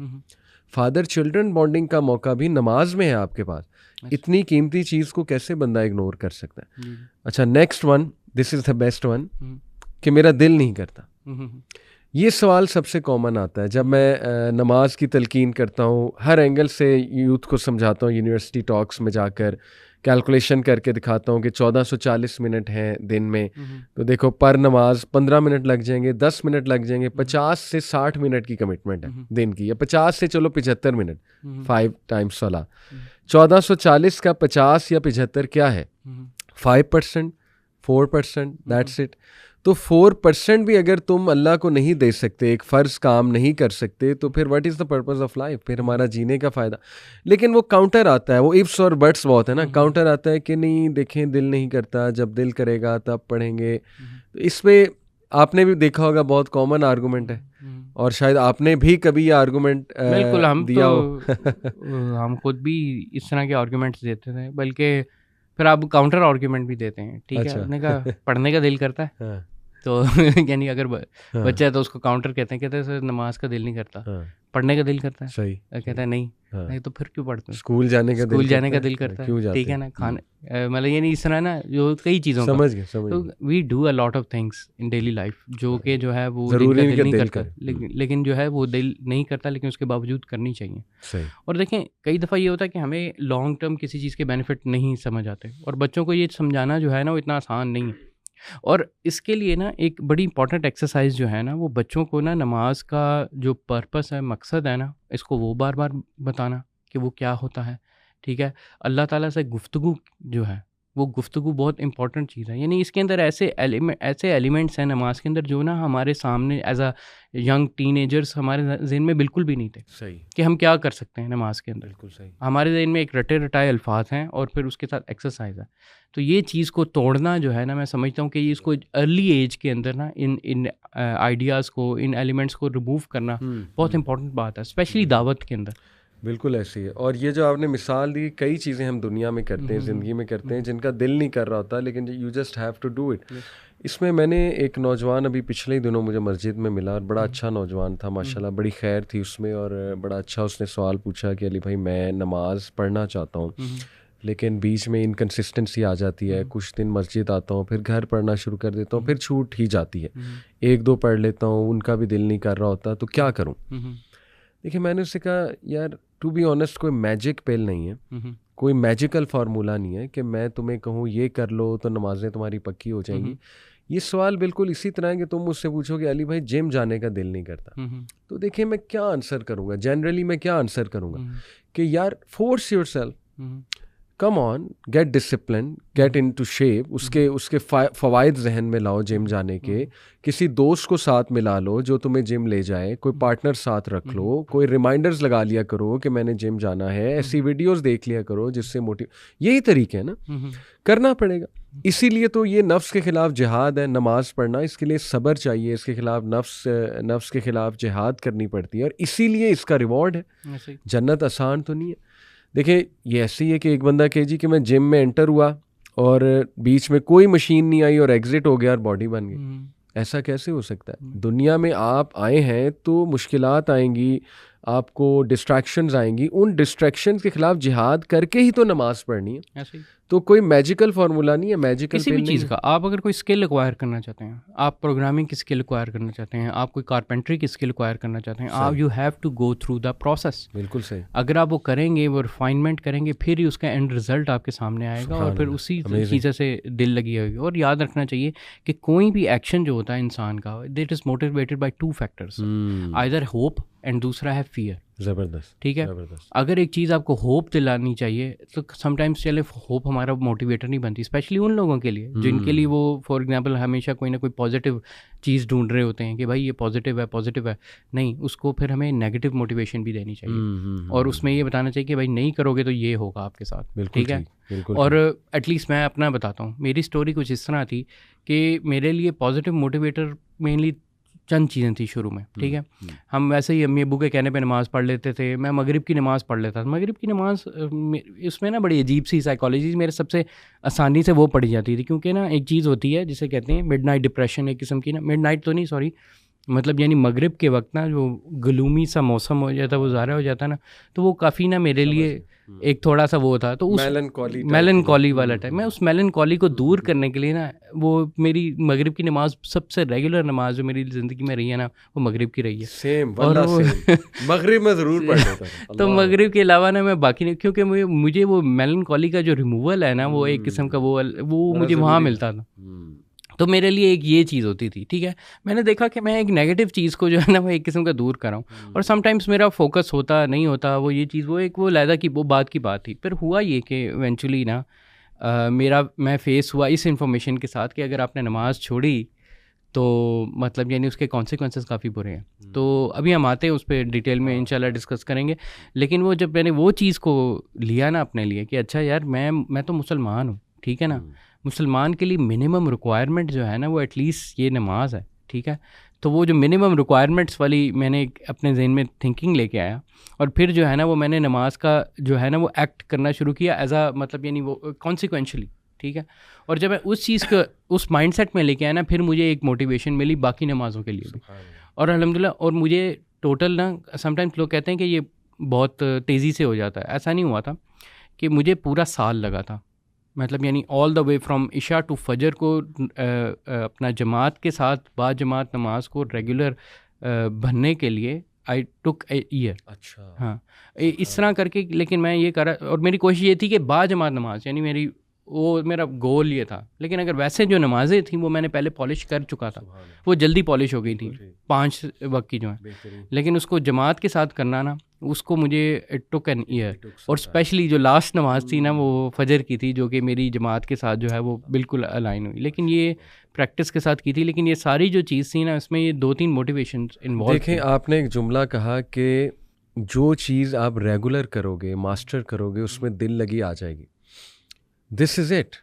फादर चिल्ड्रन बॉन्डिंग का मौका भी नमाज में है आपके पास। इतनी कीमती चीज़ को कैसे बंदा इग्नोर कर सकता है। अच्छा, next one, this is the best one, कि मेरा दिल नहीं करता। ये सवाल सबसे कॉमन आता है जब मैं नमाज की तलकीन करता हूँ, हर एंगल से यूथ को समझाता हूँ, यूनिवर्सिटी टॉक्स में जाकर कैलकुलेशन करके दिखाता हूँ कि 1440 मिनट हैं दिन में, तो देखो पर नमाज 15 मिनट लग जाएंगे, 10 मिनट लग जाएंगे, 50 से 60 मिनट की कमिटमेंट है दिन की, या 50 से चलो 75 मिनट, 5 टाइम्स सलाह। 1440 का 50 या 75 क्या है? 5%, 4%, दैट्स इट। तो 4% भी अगर तुम अल्लाह को नहीं दे सकते, एक फ़र्ज़ काम नहीं कर सकते, तो फिर what is the purpose of life? फिर हमारा जीने का फ़ायदा। लेकिन वो काउंटर आता है, वो इफ्स और बट्स बहुत है ना, काउंटर आता है कि नहीं देखें दिल नहीं करता, जब दिल करेगा तब पढ़ेंगे। तो इस पर आपने भी देखा होगा, बहुत कॉमन आर्गूमेंट है, और शायद आपने भी कभी ये आर्गूमेंट बिल्कुल हम दिया हो। हम खुद भी इस तरह के आर्गूमेंट्स देते थे, बल्कि फिर आप काउंटर आर्गूमेंट भी देते हैं, ठीक है। आपने कहा पढ़ने का दिल करता है, तो यानी अगर बच्चा है तो उसको काउंटर कहते हैं सर नमाज का दिल नहीं करता, पढ़ने का दिल करता है, सही कहता है नहीं तो फिर क्यों पढ़ते हैं? स्कूल जाने का दिल करता है, ठीक है ना, खाने मतलब ये नहीं, इस तरह ना जो कई चीज़ों समझ गए। तो we do a lot of things in daily life जो कि जो है वो दिल नहीं करता, लेकिन जो है वो दिल नहीं करता, लेकिन उसके बावजूद करनी चाहिए। और देखें कई दफ़ा ये होता है कि हमें लॉन्ग टर्म किसी चीज़ के बेनिफिट नहीं समझ आते, और बच्चों को ये समझाना जो है ना वो इतना आसान नहीं है। और इसके लिए ना एक बड़ी इंपॉर्टेंट एक्सरसाइज जो है ना, वो बच्चों को ना नमाज का जो पर्पस है, मकसद है ना, इसको वो बार बार बताना कि वो क्या होता है, ठीक है। अल्लाह ताला से गुफ्तगू जो है, वो गुफ्तगू बहुत इंपॉर्टेंट चीज़ है। यानी इसके अंदर ऐसे एलिमेंट्स हैं नमाज के अंदर जो ना हमारे सामने एज अ यंग टीनेजर्स हमारे जहन में बिल्कुल भी नहीं थे, सही, कि हम क्या कर सकते हैं नमाज के अंदर। बिल्कुल सही। हमारे जहन में एक रटे रटाए अल्फाज हैं और फिर उसके साथ एक्सरसाइज है। तो ये चीज़ को तोड़ना जो है ना, मैं समझता हूँ कि ये इसको अर्ली एज के अंदर ना इन आइडियाज़ को, इन एलिमेंट्स को रिमूव करना बहुत इंपॉर्टेंट बात है, स्पेशली दावत के अंदर। बिल्कुल ऐसी है। और ये जो आपने मिसाल दी, कई चीज़ें हम दुनिया में करते हैं, ज़िंदगी में करते हैं, जिनका दिल नहीं कर रहा होता, लेकिन you just have to do it. इसमें मैंने एक नौजवान अभी पिछले ही दिनों मुझे मस्जिद में मिला, और बड़ा अच्छा नौजवान था माशाल्लाह, बड़ी खैर थी उसमें, और बड़ा अच्छा उसने सवाल पूछा कि अली भाई मैं नमाज़ पढ़ना चाहता हूँ, लेकिन बीच में इनकन्सिस्टेंसी आ जाती है, कुछ दिन मस्जिद आता हूँ, फिर घर पढ़ना शुरू कर देता हूँ, फिर छूट ही जाती है, 1-2 पढ़ लेता हूँ, उनका भी दिल नहीं कर रहा होता, तो क्या करूँ? देखिए मैंने उससे कहा यार टू बी ऑनेस्ट, कोई मैजिक पिल नहीं है, कोई मैजिकल फार्मूला नहीं है कि मैं तुम्हें कहूँ ये कर लो तो नमाजें तुम्हारी पक्की हो जाएंगी। ये सवाल बिल्कुल इसी तरह है कि तुम मुझसे पूछो कि अली भाई जिम जाने का दिल नहीं करता, तो देखिए मैं क्या आंसर करूँगा, जनरली मैं क्या आंसर करूँगा कि यार force yourself, come on, get discipline, get into shape, उसके फ़वाइद जहन में लाओ जिम जाने के, किसी दोस्त को साथ मिला लो जो तुम्हें जिम ले जाए, कोई पार्टनर साथ रख लो, कोई रिमाइंडर्स लगा लिया करो कि मैंने जिम जाना है, ऐसी वीडियोस देख लिया करो जिससे यही तरीके है ना, करना पड़ेगा। इसीलिए तो ये नफ्स के खिलाफ जिहाद है, नमाज पढ़ना, इसके लिए सब्र चाहिए, इसके खिलाफ नफ्स के खिलाफ जिहाद करनी पड़ती है, और इसीलिए इसका रिवॉर्ड है। जन्नत आसान तो नहीं है। देखिए ये ऐसे ही है कि एक बंदा कहे जी कि मैं जिम में एंटर हुआ और बीच में कोई मशीन नहीं आई और एग्जिट हो गया और बॉडी बन गई, ऐसा कैसे हो सकता है? दुनिया में आप आए हैं तो मुश्किलात आएंगी, आपको डिस्ट्रैक्शंस आएंगी, उन डिस्ट्रैक्शंस के खिलाफ जिहाद करके ही तो नमाज पढ़नी है। ऐसे ही तो कोई मैजिकल फार्मूला नहीं है, मैजिकल किसी भी चीज़ का। आप अगर कोई स्किल एक्वायर करना चाहते हैं, आप प्रोग्रामिंग की स्किल एक्वायर करना चाहते हैं, आप कोई कारपेंट्री की स्किल एक्वायर करना चाहते हैं, आप you have to go through the process. बिल्कुल सही। अगर आप वो करेंगे, वो रिफाइनमेंट करेंगे, फिर ही उसका एंड रिजल्ट आपके सामने आएगा और फिर उसी चीज़ें से दिल लगी होगी। और याद रखना चाहिए कि कोई भी एक्शन जो होता है इंसान का, that is motivated by 2 factors, either hope and दूसरा है फियर। ज़बरदस्त, ठीक है। अगर एक चीज़ आपको होप दिलानी चाहिए तो समटाइम्स चले होप हमारा मोटिवेटर नहीं बनती, स्पेशली उन लोगों के लिए जिनके लिए वो फॉर एग्जांपल हमेशा कोई ना कोई पॉजिटिव चीज़ ढूंढ रहे होते हैं कि भाई ये पॉजिटिव है, नहीं, उसको फिर हमें नेगेटिव मोटिवेशन भी देनी चाहिए और उसमें ये बताना चाहिए कि भाई नहीं करोगे तो ये होगा आपके साथ। ठीक है। और एटलीस्ट मैं अपना बताता हूँ, मेरी स्टोरी कुछ इस तरह थी कि मेरे लिए पॉजिटिव मोटिवेटर मेनली चंद चीज़ें थी शुरू में। ठीक है। हम वैसे ही अम्मी अब्बू के कहने पे नमाज़ पढ़ लेते थे। मैं मगरिब की नमाज़ पढ़ लेता था। मगरिब की नमाज़ उसमें ना बड़ी अजीब सी साइकोलॉजी मेरे सबसे आसानी से वो पढ़ी जाती थी, क्योंकि ना एक चीज़ होती है जिसे कहते हैं मिडनाइट डिप्रेशन, एक किस्म की ना, मिडनाइट तो नहीं सॉरी, मतलब यानी मगरिब के वक्त ना जो ग्लूमी सा मौसम हो जाता, वो ज़ाहिर हो जाता ना, तो वो काफ़ी ना मेरे लिए एक थोड़ा सा वो था, तो उस मेलनकॉली वाला टाइम, मैं उस मेलनकॉली को दूर करने के लिए ना, वो मेरी मगरिब की नमाज सबसे रेगुलर नमाज जो मेरी ज़िंदगी में रही है ना, वो मगरिब की रही है। सेम, और मगरिब में ज़रूर पढ़ लेता हूं। तो मगरिब के अलावा ना मैं बाकी नहीं, क्योंकि मुझे वो मेलनकॉली का जो रिमूवल है ना, वो एक किस्म का वो मुझे वहाँ मिलता था। तो मेरे लिए एक ये चीज़ होती थी। ठीक है। मैंने देखा कि मैं एक नेगेटिव चीज़ को जो है ना वो एक किस्म का दूर कर रहा हूँ, और समटाइम्स मेरा फोकस होता नहीं होता, वो ये चीज़ वो लहदा की वो बात की बात थी। फिर हुआ ये कि इवेंचुअली ना मैं फेस हुआ इस इन्फॉर्मेशन के साथ कि अगर आपने नमाज़ छोड़ी तो मतलब यानी उसके कॉन्सिक्वेंसेस काफ़ी बुरे हैं। तो अभी हम आते हैं उस पर डिटेल में इंशाल्लाह डिस्कस करेंगे। लेकिन वो जब मैंने वो चीज़ को लिया ना अपने लिए कि अच्छा यार मैं तो मुसलमान हूँ, ठीक है ना, मुसलमान के लिए मिनिमम रिक्वायरमेंट जो है ना वो एटलीस्ट ये नमाज है। ठीक है। तो वो जो मिनिमम रिक्वायरमेंट्स वाली मैंने अपने जहन में थिंकिंग लेके आया, और फिर जो है ना वो मैंने नमाज का जो है ना वो एक्ट करना शुरू किया एज आ मतलब यानी वो कॉन्सिक्वेंशली। ठीक है। और जब मैं उस चीज़ को उस माइंडसेट में लेके आया ना, फिर मुझे एक मोटिवेशन मिली बाकी नमाज़ों के लिए भी। और अल्हम्दुलिल्लाह, और मुझे टोटल ना समटाइम्स लोग कहते हैं कि ये बहुत तेज़ी से हो जाता है, ऐसा नहीं हुआ था कि मुझे पूरा साल लगा था, मतलब यानी ऑल द वे फ्रॉम इशा टू फजर को अपना जमात के साथ बाद जमात नमाज को रेगुलर बनने के लिए आई टुक ए ईयर। अच्छा। हाँ, इस तरह करके, लेकिन मैं ये करा, और मेरी कोशिश ये थी कि बाद जमात नमाज यानी मेरा गोल ये था। लेकिन अगर वैसे जो नमाज़ें थी वो मैंने पहले पॉलिश कर चुका था, वो जल्दी पॉलिश हो गई थी 5 वक्त की जो है, लेकिन उसको जमात के साथ करना ना, उसको मुझे इट टुक एन ईयर। और स्पेशली जो लास्ट नमाज थी ना वो फजर की थी, जो कि मेरी जमात के साथ जो है वो बिल्कुल अलाइन हुई, लेकिन ये प्रैक्टिस के साथ की थी। लेकिन ये सारी जो चीज़ थी ना, इसमें ये 2-3 मोटिवेशन इन्वॉल्व। देखें, आपने एक जुमला कहा कि जो चीज़ आप रेगुलर करोगे, मास्टर करोगे, उसमें दिल लगी आ जाएगी। This is it.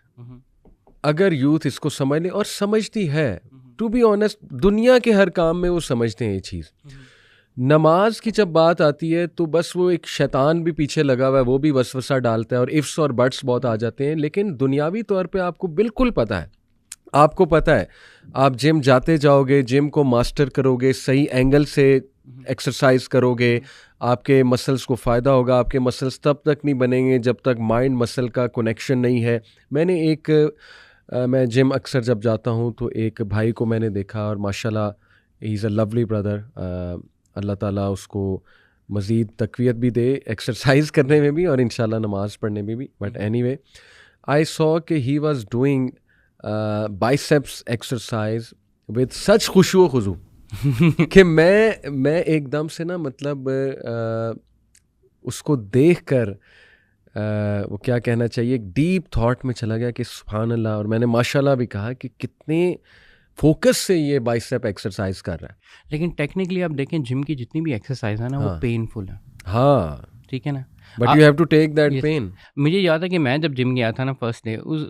अगर यूथ इसको समझ ले, और समझती है, टू बी ऑनेस्ट, दुनिया के हर काम में वो समझते हैं ये चीज़। नमाज की जब बात आती है तो बस वो एक शैतान भी पीछे लगा हुआ है, वो भी वसवसा डालता है और इफ्स और बट्स बहुत आ जाते हैं। लेकिन दुनियावी तौर पे आपको बिल्कुल पता है, आपको पता है, आप जिम जाते जाओगे, जिम को मास्टर करोगे, सही एंगल से एक्सरसाइज करोगे, आपके मसल्स को फ़ायदा होगा। आपके मसल्स तब तक नहीं बनेंगे जब तक माइंड मसल का कनेक्शन नहीं है। मैं जिम अक्सर जब जाता हूँ तो एक भाई को मैंने देखा, और माशाल्लाह he is a lovely brother. अल्लाह ताला उसको मज़ीद तक़वियत भी दे एक्सरसाइज करने में भी और इंशाल्लाह नमाज़ पढ़ने में भी। बट एनीवे, आई सॉ कि he was doing biceps exercise with such खुशू खुजू कि मैं एकदम से ना मतलब उसको देखकर वो क्या कहना चाहिए, एक डीप थॉट में चला गया कि सुभान अल्लाह। और मैंने माशाल्लाह भी कहा कि कितने फोकस से ये बाइसेप एक्सरसाइज कर रहा है। लेकिन टेक्निकली आप देखें जिम की जितनी भी एक्सरसाइज है ना वो पेनफुल है। हाँ ठीक है ना, but you have to take that pain. मुझे याद है कि मैं जब जिम गया था ना फर्स्ट डे, उस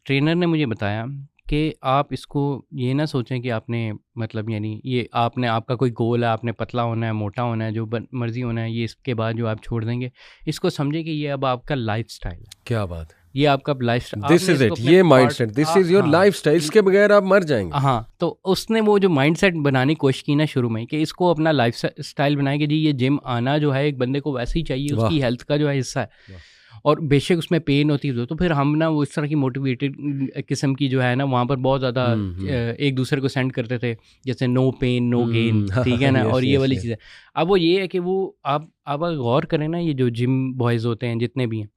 ट्रेनर ने मुझे बताया कि आप इसको ये ना सोचें कि आपने मतलब यानी ये आपने आपका कोई गोल है, आपने पतला होना है, मोटा होना है, जो मर्जी होना है, ये इसके बाद जो आप छोड़ देंगे, इसको समझे कि ये अब आपका लाइफस्टाइल है। क्या बात है, ये आपका लाइफस्टाइल, दिस इज इट, ये mindset, this is your lifestyle, इसके बगैर आप मर जाएंगे। हाँ, तो उसने वो जो माइंडसेट बनाने की कोशिश की ना शुरू में कि इसको अपना लाइफस्टाइल बनाए कि जी ये जिम आना जो है एक बंदे को वैसे ही चाहिए, उसकी हेल्थ का जो है हिस्सा है। और बेशक उसमें पेन होती है तो फिर हम ना वो इस तरह की मोटिवेटेड किस्म की जो है ना वहाँ पर बहुत ज़्यादा एक दूसरे को सेंड करते थे, जैसे नो पेन नो गेन, ठीक है ना। और ये वाली चीज़ें अब वो ये है कि वो आप अगर गौर करें ना, ये जो जिम बॉयज़ होते हैं जितने भी हैं,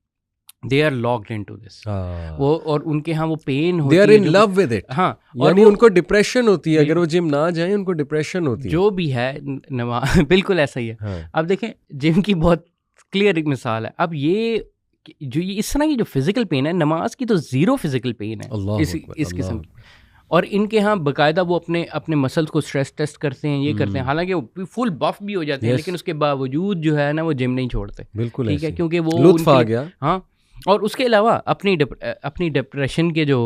they are locked into this. वो और उनके यहाँ वो पेन होती है, they are in love with it. हाँ, यानी उनको डिप्रेशन होती है, अगर वो जिम ना जाए उनको डिप्रेशन होती है, जो भी है बिल्कुल ऐसा ही है। हाँ। अब देखें जिम की बहुत क्लियर एक मिसाल है। अब ये जो ये इस तरह की जो फिजिकल पेन है, नमाज की तो जीरो फिजिकल पेन है इस किस्म की। और इनके यहाँ बाकायदा वो अपने अपने मसल्स को स्ट्रेस टेस्ट करते हैं, ये करते हैं, हालांकि वो फुल बफ भी हो जाते हैं, लेकिन उसके बावजूद जो है ना वो जिम नहीं छोड़ते। बिल्कुल ठीक है, क्योंकि वो लुत्फ आ गया। हाँ, और उसके अलावा अपनी डिप्रेशन के जो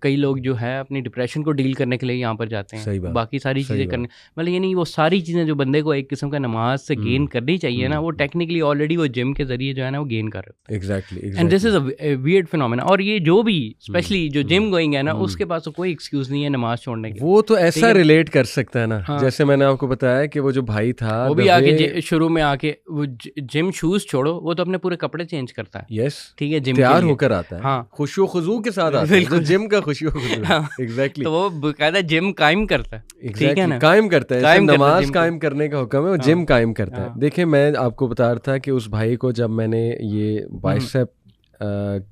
कई लोग जो है अपनी डिप्रेशन को डील करने के लिए यहाँ पर जाते हैं, बाकी सारी चीज़ें करने, मतलब ये नहीं, वो सारी चीज़ें जो बंदे को एक किस्म का नमाज से गेन करनी चाहिए ना, वो टेक्निकली ऑलरेडी वो जिम के जरिए जो है ना वो गेन कर रहे हैं। Exactly, and this is a weird phenomena. और ये जो भी स्पेशली जो जिम गोइंग है ना, उसके पास तो कोई एक्सक्यूज नहीं है नमाज छोड़ने के। वो तो ऐसा रिलेट कर सकता है ना, जैसे मैंने आपको बताया कि वो जो भाई था वो भी आके शुरू में आके वो जिम शूज छोड़ो, वो तो अपने पूरे कपड़े चेंज करता है। यस, ठीक है, जिम तैयार होकर आता है, हाँ, खुशू खुजू के साथ आता है, जो जिम का खुशू खुजू है। एग्जैक्टली, तो वो बकायदा जिम कायम करता है। ठीक है ना, कायम करता है, नमाज कायम करने का हुक्म है, वो जिम कायम करता है। देखिए मैं आपको बता रहा था कि उस भाई को जब मैंने ये बाइसेप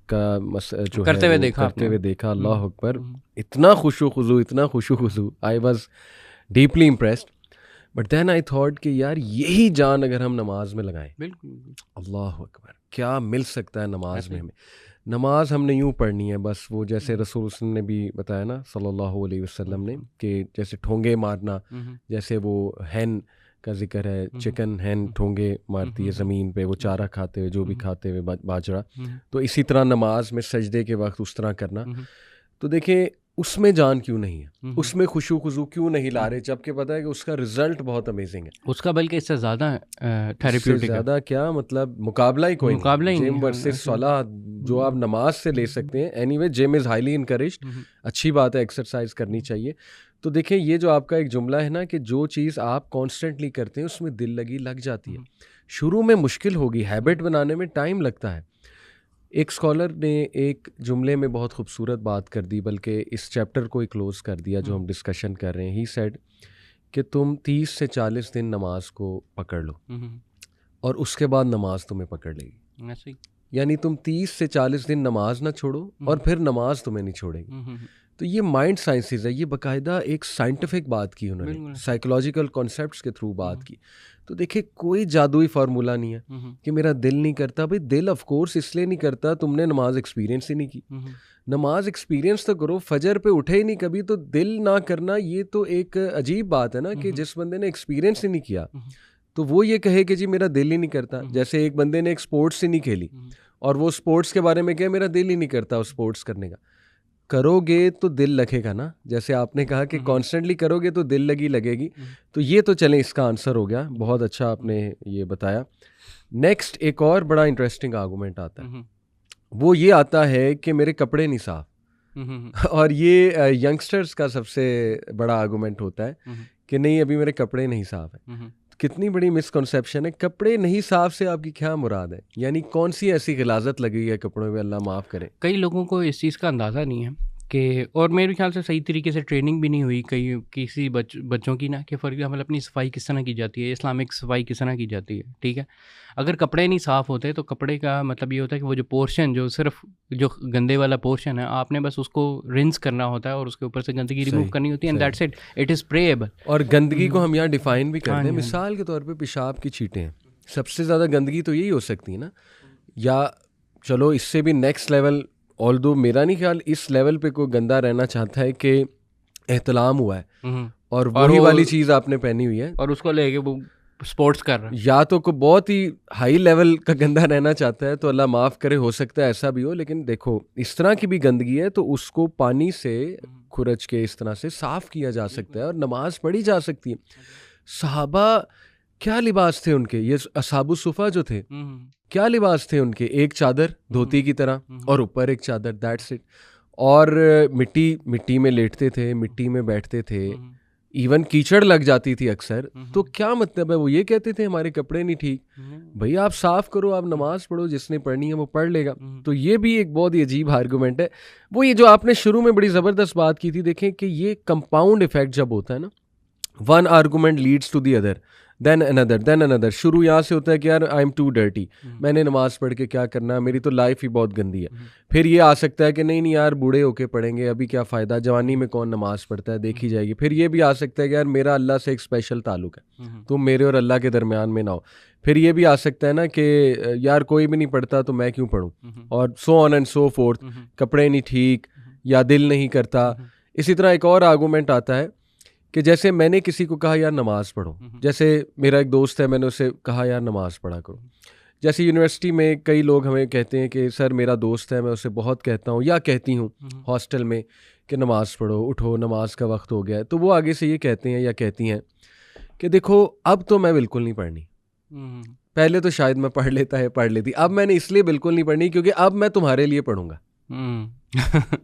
का जो करते हुए देखा, अल्लाह अकबर, इतना खुशू खुजू, I was deeply impressed. But then I thought कि यार यही जान अगर हम नमाज में लगाएं, बिल्कुल, अल्लाह अकबर, क्या मिल सकता है नमाज में हमें। नमाज हमने यूँ पढ़नी है बस, वो जैसे रसूल ने भी बताया ना सल्लल्लाहु अलैहि वसल्लम ने, कि जैसे ठोंगे मारना, जैसे वो हैन का जिक्र है, चिकन हैन ठोंगे मारती है ज़मीन पे, वो चारा खाते हुए, जो भी खाते हुए बाजरा, तो इसी तरह नमाज में सजदे के वक्त उस तरह करना। तो देखिए उसमें जान क्यों नहीं है, उसमें खुशू खुजू क्यों नहीं ला रहे, जबकि पता है कि उसका रिजल्ट बहुत अमेजिंग है, उसका बल्कि इससे ज़्यादा थेरेप्यूटिक, ज़्यादा क्या मतलब मुकाबला ही कोई नहीं। जिम वर्सेस सलाह जो आप नमाज से ले सकते हैं। Anyway gym is highly encouraged, अच्छी बात है, एक्सरसाइज करनी चाहिए। तो देखें ये जो आपका एक जुमला है ना कि जो चीज़ आप कॉन्स्टेंटली करते हैं उसमें दिल लग जाती है। शुरू में मुश्किल होगी, हैबिट बनाने में टाइम लगता है। एक स्कॉलर ने एक जुमले में बहुत खूबसूरत बात कर दी, बल्कि इस चैप्टर को ही क्लोज़ कर दिया जो हम डिस्कशन कर रहे हैं। ही सेड कि तुम 30 से 40 दिन नमाज को पकड़ लो और उसके बाद नमाज तुम्हें पकड़ लेगी। यानी तुम 30 से 40 दिन नमाज ना छोड़ो और फिर नमाज तुम्हें नहीं छोड़ेगी। तो ये माइंड साइंसेस है, ये बाकायदा एक साइंटिफिक बात की उन्होंने, साइकोलॉजिकल कॉन्सेप्ट्स के थ्रू बात की। तो देखिए कोई जादुई फार्मूला नहीं है कि मेरा दिल नहीं करता। भाई दिल ऑफ कोर्स इसलिए नहीं करता, तुमने नमाज एक्सपीरियंस ही नहीं की। नमाज एक्सपीरियंस तो करो, फजर पे उठे ही नहीं कभी, तो दिल ना करना ये तो एक अजीब बात है ना, कि जिस बंदे ने एक्सपीरियंस ही नहीं किया तो वो ये कहे कि जी मेरा दिल ही नहीं करता। जैसे एक बंदे ने एक स्पोर्ट्स ही नहीं खेली और वो स्पोर्ट्स के बारे में कहे मेरा दिल ही नहीं करता उस स्पोर्ट्स करने का। करोगे तो दिल लगेगा ना, जैसे आपने कहा कि कॉन्स्टेंटली करोगे तो दिल लगेगी। तो ये तो चलें इसका आंसर हो गया, बहुत अच्छा आपने ये बताया। नेक्स्ट एक और बड़ा इंटरेस्टिंग आर्गूमेंट आता है, वो ये आता है कि मेरे कपड़े नहीं साफ। और ये यंगस्टर्स का सबसे बड़ा आर्गूमेंट होता है कि नहीं अभी मेरे कपड़े नहीं साफ है। कितनी बड़ी मिसकॉन्सेप्शन है। कपड़े नहीं साफ से आपकी क्या मुराद है, यानी कौन सी ऐसी गिलाजत लगी है कपड़ों में, अल्लाह माफ़ करे। कई लोगों को इस चीज़ का अंदाज़ा नहीं है कि, और मेरे ख्याल से सही तरीके से ट्रेनिंग भी नहीं हुई किसी बच्चों की ना, कि फॉर एग्जाम्पल अपनी सफाई किस तरह की जाती है, इस्लामिक सफाई किस तरह की जाती है। ठीक है, अगर कपड़े नहीं साफ़ होते तो कपड़े का मतलब ये होता है कि वो जो पोर्शन, जो सिर्फ जो गंदे वाला पोर्शन है, आपने बस उसको रिंस करना होता है और उसके ऊपर से गंदगी रिमूव करनी होती है, एंड दैट्स इट इज़ प्रेएबल। और गंदगी को हम यहाँ डिफाइन भी करते हैं, मिसाल के तौर पर पेशाब की छींटें हैं, सबसे ज़्यादा गंदगी तो यही हो सकती है ना। या चलो इससे भी नेक्स्ट लेवल, ऑल्दो मेरा नहीं ख्याल इस लेवल पे कोई गंदा रहना चाहता है कि एहतलाम हुआ है और वही वाली चीज़ आपने पहनी हुई है और उसको लेके वो स्पोर्ट्स कर रहा है, या तो कोई बहुत ही हाई लेवल का गंदा रहना चाहता है तो अल्लाह माफ़ करे, हो सकता है ऐसा भी हो। लेकिन देखो इस तरह की भी गंदगी है तो उसको पानी से खुरच के इस तरह से साफ़ किया जा सकता है और नमाज पढ़ी जा सकती है। सहाबा क्या लिबास थे उनके, ये असहाबु सुफ़ा जो थे क्या लिबास थे उनके, एक चादर धोती की तरह और ऊपर एक चादर, दैट्स इट। और मिट्टी में लेटते थे, मिट्टी में बैठते थे, इवन कीचड़ लग जाती थी अक्सर, तो क्या मतलब है, वो ये कहते थे हमारे कपड़े नहीं ठीक, भाई आप साफ करो, आप नमाज पढ़ो, जिसने पढ़नी है वो पढ़ लेगा। तो ये भी एक बहुत ही अजीब आर्गूमेंट है। वो ये जो आपने शुरू में बड़ी ज़बरदस्त बात की थी, देखें कि ये कंपाउंड इफेक्ट जब होता है ना, one argument leads to the other, then another. शुरू यहाँ से होता है कि यार आई एम टू डर्टी, मैंने नमाज पढ़ के क्या करना, मेरी तो लाइफ ही बहुत गंदी है। फिर ये आ सकता है कि नहीं यार बूढ़े होके पढ़ेंगे, अभी क्या फ़ायदा, जवानी में कौन नमाज पढ़ता है, देखी जाएगी। फिर ये भी आ सकता है कि यार मेरा अल्लाह से एक स्पेशल ताल्लुक है, तुम मेरे और अल्लाह के दरमियान में ना हो। फिर ये भी आ सकता है ना कि यार कोई भी नहीं पढ़ता तो मैं क्यों पढ़ूँ, और सो ऑन एंड सो फोर्थ, कपड़े नहीं ठीक या दिल नहीं करता। इसी तरह एक और आर्गूमेंट आता है कि जैसे मैंने किसी को कहा यार नमाज पढ़ो, जैसे मेरा एक दोस्त है, मैंने उसे कहा यार नमाज पढ़ा करो। जैसे यूनिवर्सिटी में कई लोग हमें कहते हैं कि सर मेरा दोस्त है, मैं उसे बहुत कहता हूँ या कहती हूँ हॉस्टल में कि नमाज पढ़ो, उठो, नमाज का वक्त हो गया है। तो वो आगे से ये कहते हैं या कहती हैं कि देखो अब तो मैं बिल्कुल नहीं पढ़नी, पहले तो शायद मैं पढ़ लेती, अब मैंने इसलिए बिल्कुल नहीं पढ़नी क्योंकि अब मैं तुम्हारे लिए पढ़ूंगा।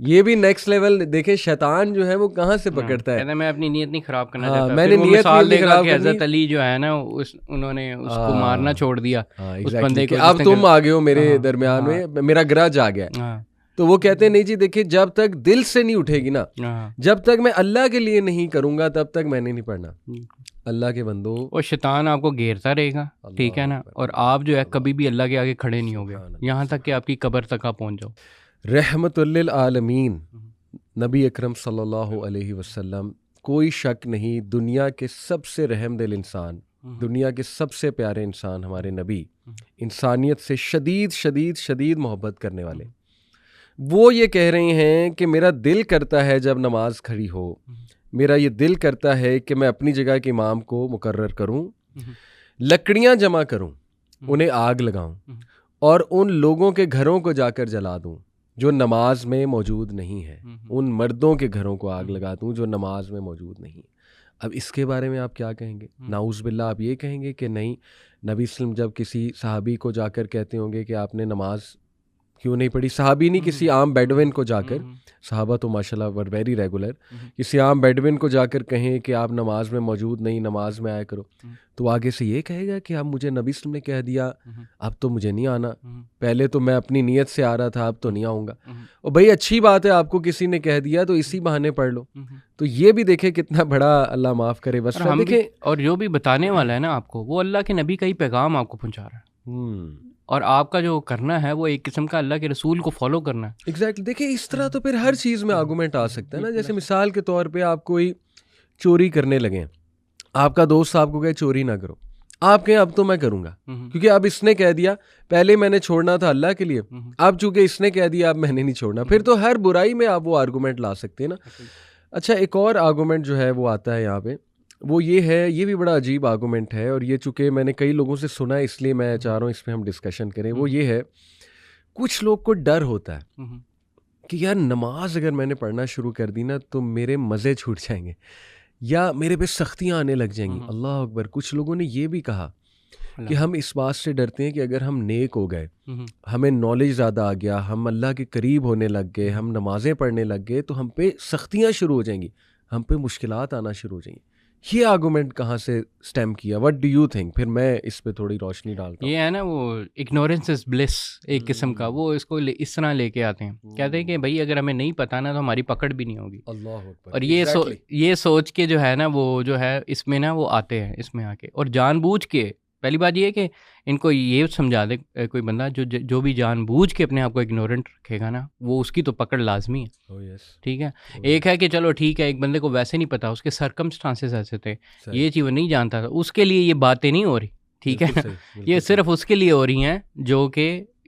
ये भी नेक्स्ट लेवल देखे, शैतान जो है वो कहाँ से पकड़ता है, कहता मैं अपनी नीयत नहीं खराब करना चाहता। मैंने नीयत नहीं खराब करनी। हज़रत अली जो है ना उन्होंने उसको मारना छोड़ दिया, उस बंदे को, अब तुम आ गए हो मेरे दरमियान में, मेरा ग्रज आ गया। तो वो कहते हैं नहीं जी देखिए, जब तक दिल से नहीं उठेगी ना, जब तक मैं अल्लाह के लिए नहीं करूंगा तब तक मैंने नहीं पढ़ना। अल्लाह के बंदो, और शैतान आपको घेरता रहेगा, ठीक है ना, और आप जो है कभी भी अल्लाह के आगे खड़े नहीं होगे, यहाँ तक कि आपकी कब्र तक आप पहुँच जाओ। रहमतुल्लिल आलमीन नबी अकरम सल्लल्लाहु अलैहि वसल्लम, कोई शक नहीं, दुनिया के सबसे रहमदिल इंसान, दुनिया के सबसे प्यारे इंसान हमारे नबी, इंसानियत से शदीद शदीद शदीद मोहब्बत करने वाले। वो ये कह रहे हैं कि मेरा दिल करता है जब नमाज खड़ी हो, मेरा ये दिल करता है कि मैं अपनी जगह के इमाम को मुकर्रर करूं, लकड़ियां जमा करूं, उन्हें आग लगाऊं और उन लोगों के घरों को जाकर जला दूं जो नमाज में मौजूद नहीं है, उन मर्दों के घरों को आग लगा दूं जो नमाज में मौजूद नहीं है। अब इसके बारे में आप क्या कहेंगे? नाउज़ बिल्लाह, आप ये कहेंगे कि नहीं, नबी सल्लम जब किसी सहाबी को जाकर कहते होंगे कि आपने नमाज क्यों नहीं पढ़ी, सहाबी नहीं, किसी आम बेडविन को जाकर, सहाबा तो माशाल्लाह वर वेरी रेगुलर, किसी आम बेडविन को जाकर कहें कि आप नमाज में मौजूद नहीं, नमाज में आया करो, तो आगे से ये कहेगा कि अब मुझे नबी सल्लम ने कह दिया, अब तो मुझे नहीं आना, पहले तो मैं अपनी नीयत से आ रहा था, अब तो नहीं आऊँगा। और भाई अच्छी बात है, आपको किसी ने कह दिया तो इसी बहाने पढ़ लो। तो ये भी देखे कितना बड़ा, अल्लाह माफ़ करे, बस हम देखें। और जो भी बताने वाला है ना आपको, वो अल्लाह के नबी का ही पैगाम आपको पहुँचा रहा है, और आपका जो करना है वो एक किस्म का अल्लाह के रसूल को फॉलो करना है। एग्जैक्टली। देखिए इस तरह तो फिर हर चीज़ में आर्गूमेंट आ सकता है ना। जैसे मिसाल के तौर पे आप कोई चोरी करने लगे, आपका दोस्त आपको कहे चोरी ना करो, आप कहें अब तो मैं करूँगा क्योंकि अब इसने कह दिया, पहले मैंने छोड़ना था अल्लाह के लिए, अब चूंकि इसने कह दिया अब मैंने नहीं छोड़ना। फिर तो हर बुराई में आप वो आर्गूमेंट ला सकते हैं ना। अच्छा, एक और आर्गूमेंट जो है वो आता है यहाँ पे, वो ये है, ये भी बड़ा अजीब आर्गूमेंट है और ये चूँकि मैंने कई लोगों से सुना है इसलिए मैं चाह रहा हूँ इस पर हम डिस्कशन करें। वो ये है, कुछ लोग को डर होता है कि यार नमाज अगर मैंने पढ़ना शुरू कर दी ना तो मेरे मज़े छूट जाएंगे या मेरे पे सख्तियाँ आने लग जाएंगी। अल्लाह अकबर। कुछ लोगों ने ये भी कहा कि हम इस बात से डरते हैं कि अगर हम नेक हो गए, हमें नॉलेज ज़्यादा आ गया, हम अल्लाह के करीब होने लग गए, हम नमाज़ें पढ़ने लग गए, तो हम पे सख्तियाँ शुरू हो जाएंगी, हम पे मुश्किलात आना शुरू हो जाएंगी। ये आर्गूमेंट कहाँ से स्टेम किया? What do you think? फिर मैं इस पे थोड़ी रोशनी डालता हूँ। ये है ना वो इग्नोरेंस इज ब्लिस एक किस्म का, वो इसको इस तरह लेके आते हैं, कहते हैं कि भाई अगर हमें नहीं पता ना तो हमारी पकड़ भी नहीं होगी। अल्लाह अकबर। और ये सोच के जो है ना वो जो है इसमें ना वो आते हैं इसमें आके, और जानबूझ के, पहली बात ये है कि इनको ये समझा दे कोई बंदा जो भी जानबूझ के अपने आप को इग्नोरेंट रखेगा ना, वो उसकी तो पकड़ लाजमी है। ठीक है। एक है कि चलो ठीक है, एक बंदे को वैसे नहीं पता, उसके सर्कमस्टांसेस ऐसे थे, ये चीज़ नहीं जानता था, उसके लिए ये बातें नहीं हो रही, ठीक है ना, ये सिर्फ उसके लिए हो रही हैं जो कि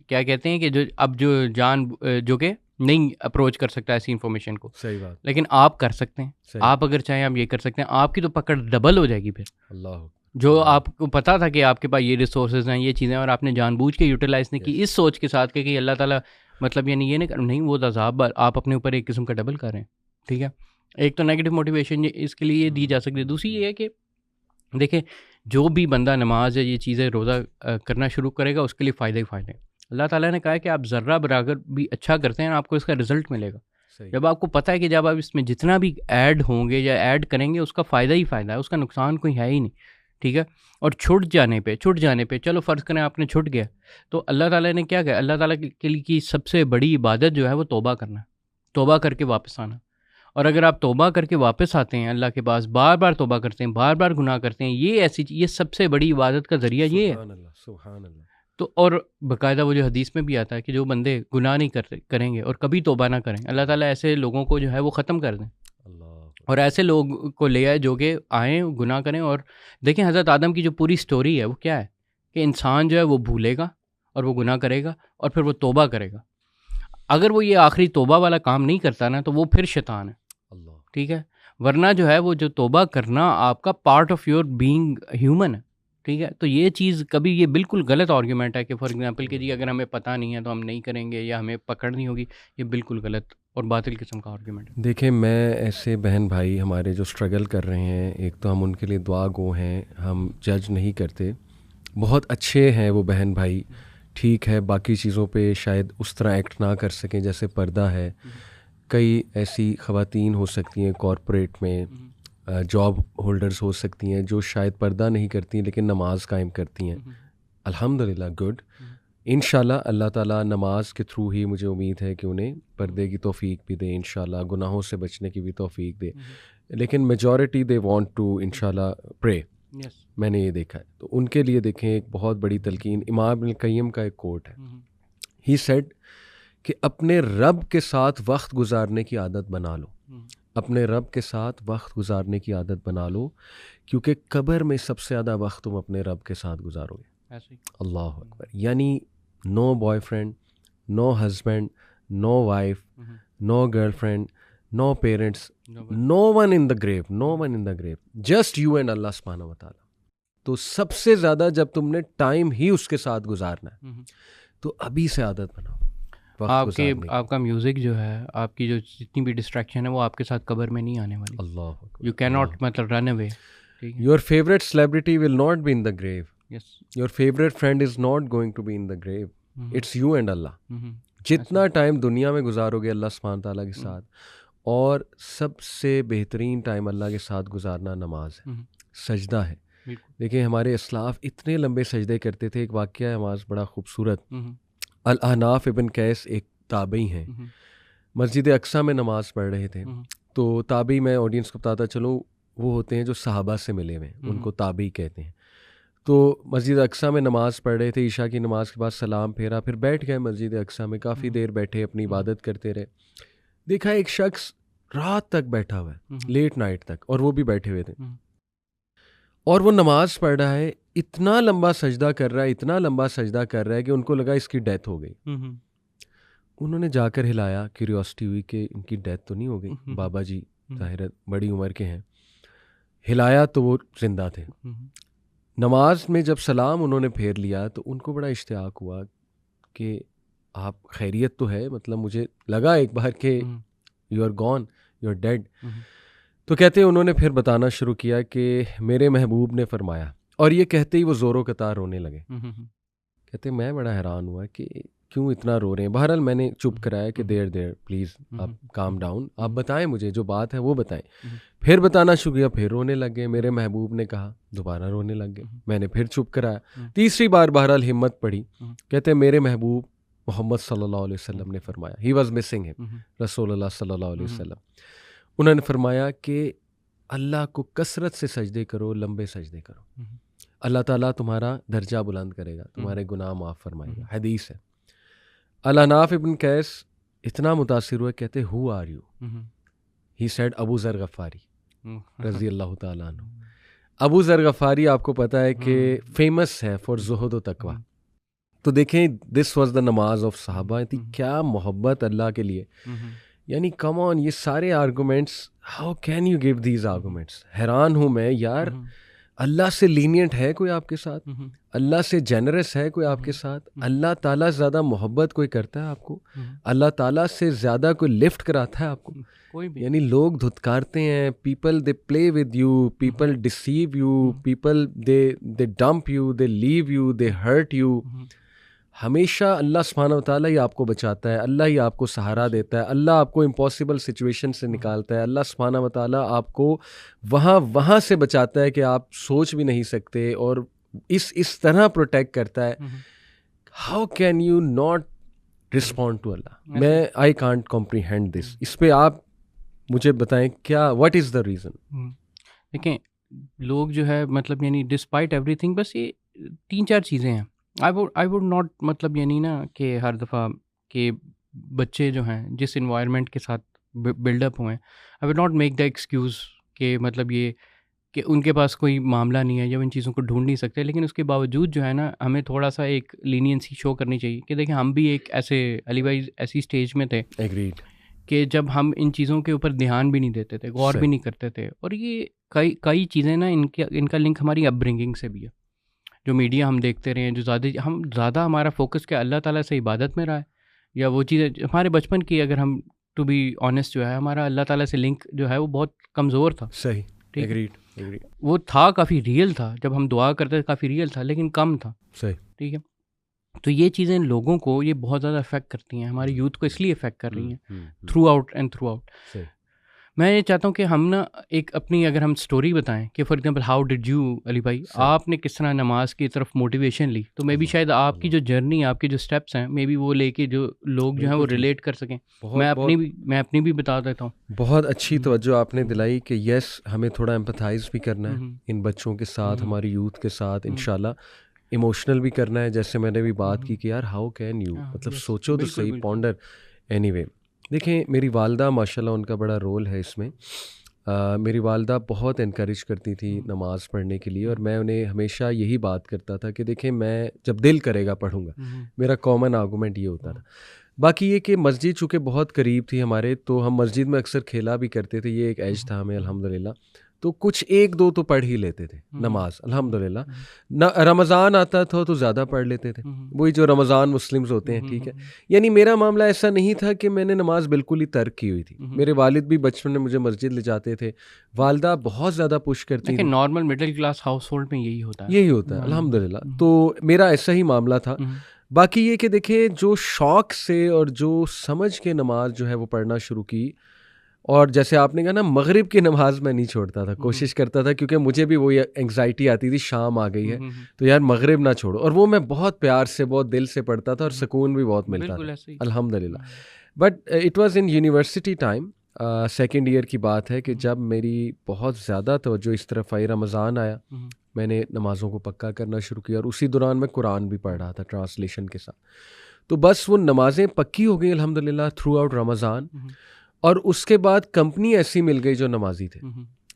क्या कहते हैं कि जो अब जो कि नहीं अप्रोच कर सकता ऐसी इन्फॉर्मेशन को, सही बात, लेकिन आप कर सकते हैं। आप अगर चाहें आप ये कर सकते हैं, आपकी तो पकड़ डबल हो जाएगी फिर। अल्लाह, जो आपको पता था कि आपके पास ये रिसोर्सेज हैं, ये चीज़ें, और आपने जानबूझ के यूटिलाइज नहीं की इस सोच के साथ कि अल्लाह ताला मतलब यानी ये नहीं, वो अज़ाब आप अपने ऊपर एक किस्म का डबल कर रहे हैं। ठीक है, एक तो नेगेटिव मोटिवेशन इसके लिए ये दी जा सकती है। दूसरी ये है कि देखिए, जो भी बंदा नमाज है ये चीज़ें रोज़ा करना शुरू करेगा, उसके लिए फ़ायदे ही फ़ायदे हैं। अल्लाह ताला ने कहा है कि आप ज़र्रा बराबर भी अच्छा करते हैं, आपको इसका रिजल्ट मिलेगा। जब आपको पता है कि जब आप इसमें जितना भी ऐड होंगे या ऐड करेंगे उसका फ़ायदा ही फ़ायदा है, उसका नुकसान कोई है ही नहीं। ठीक है, और छूट जाने पे चलो फ़र्ज़ करें आपने छूट गया, तो अल्लाह ताला ने क्या कहा, अल्लाह ताला के लिए की सबसे बड़ी इबादत जो है वो तौबा करना है, तौबा करके वापस आना। और अगर आप तौबा करके वापस आते हैं अल्लाह के पास, बार बार तौबा करते हैं, बार बार गुनाह करते हैं, ये सबसे बड़ी इबादत का ज़रिया ये है। सुभान अल्लाह। तो और बाकायदा वो जो हदीस में भी आता है कि जो बंदे गुनाह नहीं करेंगे और कभी तौबा ना करें, अल्लाह ताला ऐसे लोगों को जो है वो ख़त्म कर दें। और ऐसे लोग को ले आए जो कि आएँ, गुनाह करें। और देखें, हज़रत आदम की जो पूरी स्टोरी है वो क्या है कि इंसान जो है वो भूलेगा और वो गुनाह करेगा और फिर वो तौबा करेगा। अगर वो ये आखिरी तौबा वाला काम नहीं करता ना, तो वो फिर शैतान है। ठीक है, वरना जो है वो जो तौबा करना आपका part of your being human है। ठीक है, तो ये चीज़ कभी, ये बिल्कुल गलत आर्ग्यूमेंट है कि फॉर एग्जांपल कि जी अगर हमें पता नहीं है तो हम नहीं करेंगे या हमें पकड़ नहीं होगी, ये बिल्कुल गलत और बातिल किस्म का आर्ग्यूमेंट है। देखें, मैं ऐसे बहन भाई हमारे जो स्ट्रगल कर रहे हैं, एक तो हम उनके लिए दुआ गो हैं, हम जज नहीं करते, बहुत अच्छे हैं वो बहन भाई, ठीक है, बाकी चीज़ों पे शायद उस तरह एक्ट ना कर सकें जैसे पर्दा है। कई ऐसी ख़वातीन हो सकती हैं कॉरपोरेट में, जॉब होल्डर्स हो सकती हैं जो शायद पर्दा नहीं करती लेकिन नमाज कायम करती हैं। अल्हम्दुलिल्लाह, गुड। इंशाल्लाह अल्लाह ताला नमाज के थ्रू ही, मुझे उम्मीद है कि उन्हें पर्दे की तौफीक भी दे, इंशाल्लाह गुनाहों से बचने की भी तौफीक दे। लेकिन मेजॉरिटी दे वांट टू इंशाल्लाह प्रे। मैंने ये देखा है, तो उनके लिए देखें एक बहुत बड़ी तलकीन, इमाम इब्न क़य्यिम का एक कोट है, ही सेड कि अपने रब के साथ वक्त गुजारने की आदत बना लो, अपने रब के साथ वक्त गुजारने की आदत बना लो, क्योंकि कब्र में सबसे ज़्यादा वक्त तुम अपने रब के साथ गुजारोगे। अल्लाह अकबर। यानी no boyfriend, no husband, no wife, no girlfriend, no parents, no one in the grave, no one in the grave, just you and Allah सुब्हानहू व तआला। तो सबसे ज़्यादा जब तुमने टाइम ही उसके साथ गुजारना है, तो अभी से आदत बनाओ। आपका म्यूज़िक जो है, आपकी जो जितनी भी डिस्ट्रैक्शन है, वो आपके साथ कब्र में नहीं आने वाली। अल्लाह, यू कैन नॉट मतलब run away. Your favourite celebrity will not be in the grave, your favourite friend is not going to be in the grave, it's you and Allah. जितना टाइम दुनिया में गुजारोगे अल्लाह सुब्हानहू तआला के साथ, और सबसे बेहतरीन टाइम अल्लाह के साथ गुजारना नमाज है, सजदा है। देखिए, हमारे इस्लाफ इतने लंबे सजदे करते थे। एक वाक़या है हमारा बड़ा खूबसूरत, अल-अहनाफ इब्न कैस एक ताबई हैं, मस्जिद अक्सा में नमाज़ पढ़ रहे थे। तो ताबई, मैं ऑडियंस को बताता चलूँ, वो होते हैं जो सहाबा से मिले हुए, उनको ताबई कहते हैं। तो मस्जिद अक्सा में नमाज़ पढ़ रहे थे, ईशा की नमाज़ के बाद सलाम फेरा, फिर बैठ गए मस्जिद अक्सा में, काफ़ी देर बैठे, अपनी इबादत करते रहे। देखा एक शख्स रात तक बैठा हुआ है, लेट नाइट तक, और वो भी बैठे हुए थे, और वो नमाज पढ़ रहा है, इतना लंबा सजदा कर रहा है, इतना लंबा सजदा कर रहा है कि उनको लगा इसकी डेथ हो गई। उन्होंने जाकर हिलाया, क्यूरियोसिटी हुई कि इनकी डेथ तो नहीं हो गई, बाबा जी ज़ाहिर बड़ी उम्र के हैं। हिलाया तो वो जिंदा थे। नमाज में जब सलाम उन्होंने फेर लिया तो उनको बड़ा इश्तियाक हुआ कि आप खैरियत तो है, मतलब मुझे लगा एक बार कि you are gone, you are dead. तो कहते हैं उन्होंने फिर बताना शुरू किया कि मेरे महबूब ने फरमाया, और ये कहते ही वो ज़ोरों कतार रोने लगे। कहते मैं बड़ा हैरान हुआ कि क्यों इतना रो रहे हैं। बहरहाल मैंने चुप कराया कि देर प्लीज़ आप काम डाउन, आप बताएं, मुझे जो बात है वो बताएं। फिर बताना शुरू किया, फिर रोने लग गए। मेरे महबूब ने कहा, दोबारा रोने लग गए। मैंने फिर चुप कराया, तीसरी बार बहरहाल हिम्मत पड़ी। कहते मेरे महबूब मोहम्मद सल्लल्लाहु अलैहि वसल्लम ने फरमाया, ही वॉज मिसिंग हिम, रसूलुल्लाह सल्लल्लाहु अलैहि वसल्लम। उन्होंने फरमाया कि अल्लाह को कसरत से सजदे करो, लंबे सजदे करो, अल्लाह ताला तुम्हारा दर्जा बुलंद करेगा, तुम्हारे गुनाह माफ़ फरमाएगा। हदीस है। अल-अहनाफ इब्न कैस इतना मुतासिर हुए, कहते who are you? He said Abu Zar Ghifari रज़ी अल्लाह ताला अन्हु। अबू ज़र गफ़ारी आपको पता है कि फेमस है फॉर ज़ुहद व तक़वा। तो देखें दिस वाज द नमाज ऑफ सहाबा थी, क्या मोहब्बत अल्लाह के लिए। यानी कम ऑन, ये सारे arguments, how can you give these arguments. हैरान हूँ मैं यार, अल्लाह से लीनियंट है कोई आपके साथ? अल्लाह से जेनरस है कोई आपके साथ? अल्लाह ताला से ज़्यादा मोहब्बत कोई करता है आपको? अल्लाह ताला से ज़्यादा कोई लिफ्ट कराता है आपको? कोई भी। यानी लोग धुतकारते हैं, people they play with you, people deceive you, people they dump you, they leave you, they hurt you. हमेशा अल्लाह सुब्हानहू व तआला ही आपको बचाता है, अल्लाह ही आपको सहारा देता है, अल्लाह आपको इम्पॉसिबल सिचुएशन से निकालता है, अल्लाह सुब्हानहू व तआला आपको वहाँ से बचाता है कि आप सोच भी नहीं सकते, और इस तरह प्रोटेक्ट करता है। How can you not respond to Allah? मैं आई कांट कॉम्प्रीहेंड दिस। इस पे आप मुझे बताएं क्या, व्हाट इज़ द रीज़न? देखें, लोग जो है मतलब यानी डिस्पाइट एवरीथिंग, बस ये 3-4 चीज़ें हैं। आई वुड नॉट, मतलब यानी ना कि हर दफ़ा के बच्चे जो हैं जिस इन्वायरमेंट के साथ बिल्डअप हुए हैं, I would not make the excuse कि मतलब ये कि उनके पास कोई मामला नहीं है या इन चीज़ों को ढूंढ नहीं सकते। लेकिन उसके बावजूद जो है ना, हमें थोड़ा सा एक लीनियंसी शो करनी चाहिए कि देखिए हम भी एक ऐसे अली भाई ऐसी स्टेज में थे एग्रीड कि जब हम इन चीज़ों के ऊपर ध्यान भी नहीं देते थे, गौर भी नहीं करते थे। और ये कई चीज़ें ना इनका लिंक हमारी अपब्रिंगिंग से भी है। जो मीडिया हम देखते रहे हैं, जो ज़्यादा हमारा फोकस क्या अल्लाह ताला से इबादत में रहा है, या वो चीज़ें हमारे बचपन की, अगर हम टू बी ऑनेस्ट जो है, हमारा अल्लाह ताला से लिंक जो है वो बहुत कमज़ोर था। सही, एग्रीड। वो था काफ़ी रियल था, जब हम दुआ करते थे काफ़ी रियल था, लेकिन कम था। सही, ठीक है। तो ये चीज़ें लोगों को ये बहुत ज़्यादा अफेक्ट करती हैं, हमारे यूथ को इसलिए अफेक्ट कर रही हैं थ्रू आउट। मैं ये चाहता हूँ कि हम ना एक अपनी, अगर हम स्टोरी बताएं कि for example how did you Ali भाई, आपने किस तरह नमाज की तरफ मोटिवेशन ली, तो मे बी शायद आपकी जो जर्नी, आपके जो स्टेप्स हैं, मे बी वो लेके जो लोग जो हैं वो रिलेट कर सकें। मैं अपनी भी बता देता हूँ। बहुत अच्छी तवज्जो आपने दिलाई कि यस, हमें थोड़ा एम्पथाइज भी करना है इन बच्चों के साथ, हमारी यूथ के साथ, इंशाल्लाह इमोशनल भी करना है। जैसे मैंने भी बात की कि यार हाउ कैन यू, मतलब सोचो तो सही, पॉन्डर। एनीवे, देखें मेरी वालदा माशाल्लाह, उनका बड़ा रोल है इसमें। मेरी वालदा बहुत इनकरेज करती थी नमाज़ पढ़ने के लिए, और मैं उन्हें हमेशा यही बात करता था कि देखें मैं जब दिल करेगा पढ़ूंगा। मेरा कॉमन आर्गूमेंट ये होता था। बाकी ये कि मस्जिद चूँकि बहुत करीब थी हमारे, तो हम मस्जिद में अक्सर खेला भी करते थे, ये एक एज था हमें अल्हम्दुलिल्लाह। तो कुछ 1-2 तो पढ़ ही लेते थे नमाज अल्हम्दुलिल्लाह। ना रमज़ान आता था तो ज़्यादा पढ़ लेते थे, वही जो रमज़ान मुस्लिम्स होते हैं, ठीक है। यानी मेरा मामला ऐसा नहीं था कि मैंने नमाज बिल्कुल ही तर्क की हुई थी। मेरे वालिद भी बचपन में मुझे मस्जिद ले जाते थे, वालदा बहुत ज़्यादा पुश करती थी। Normal middle class house hold में यही होता है अल्हम्दुलिल्लाह। तो मेरा ऐसा ही मामला था। बाकी ये कि देखिए, जो शौक़ से और जो समझ के नमाज जो है वो पढ़ना शुरू की, और जैसे आपने कहा ना, मगरिब की नमाज मैं नहीं छोड़ता था, कोशिश करता था, क्योंकि मुझे भी वो एंग्जाइटी आती थी, शाम आ गई है तो यार मगरिब ना छोड़ो। और वो मैं बहुत प्यार से, बहुत दिल से पढ़ता था, और सुकून भी बहुत मिलता था अल्हम्दुलिल्लाह। But it was in university time, second year की बात है, कि जब मेरी बहुत ज़्यादा तवज्जो इस तरफ आई, रमज़ान आया, मैंने नमाज़ों को पक्का करना शुरू किया, और उसी दौरान मैं कुरान भी पढ़ रहा था ट्रांसलेशन के साथ। तो बस वो नमाज़ें पक्की हो गई अल्हम्दुलिल्लाह थ्रू आउट रमज़ान। और उसके बाद कंपनी ऐसी मिल गई जो नमाजी थे।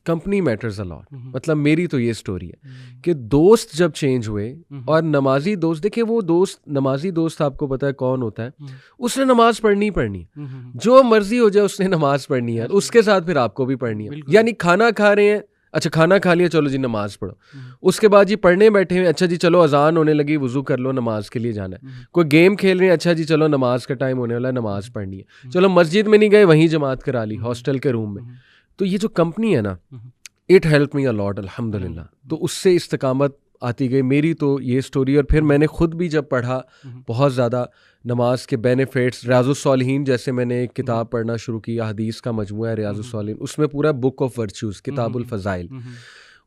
Company matters a lot. मतलब मेरी तो ये स्टोरी है कि दोस्त जब चेंज हुए, और नमाजी दोस्त, देखिए वो दोस्त, नमाजी दोस्त आपको पता है कौन होता है, उसने नमाज पढ़नी ही पढ़नी है, जो मर्जी हो जाए उसने नमाज पढ़नी है, उसके साथ फिर आपको भी पढ़नी है। यानी खाना खा रहे हैं, अच्छा खाना खा लिया, चलो जी नमाज पढ़ो। उसके बाद जी पढ़ने बैठे हैं, अच्छा जी चलो अजान होने लगी, वुजू कर लो, नमाज के लिए जाना है। कोई गेम खेल रहे हैं, अच्छा जी चलो नमाज का टाइम होने वाला है, नमाज पढ़नी है। चलो मस्जिद में नहीं गए, वहीं जमात करा ली हॉस्टल के रूम में। तो ये जो कंपनी है ना, it help me a lot अल्हम्दुलिल्लाह। तो उससे इस्तकामत आती गई। मेरी तो ये स्टोरी। और फिर मैंने खुद भी जब पढ़ा, बहुत ज़्यादा नमाज के बेनिफिट्स, रियाज़ुस्सॉलिहीन जैसे मैंने एक किताब पढ़ना शुरू किया, हदीस का मजमूआ है रियाज़ुस्सॉलिहीन, उसमें पूरा बुक ऑफ वर्च्यूज़, किताबुल फ़ज़ाइल,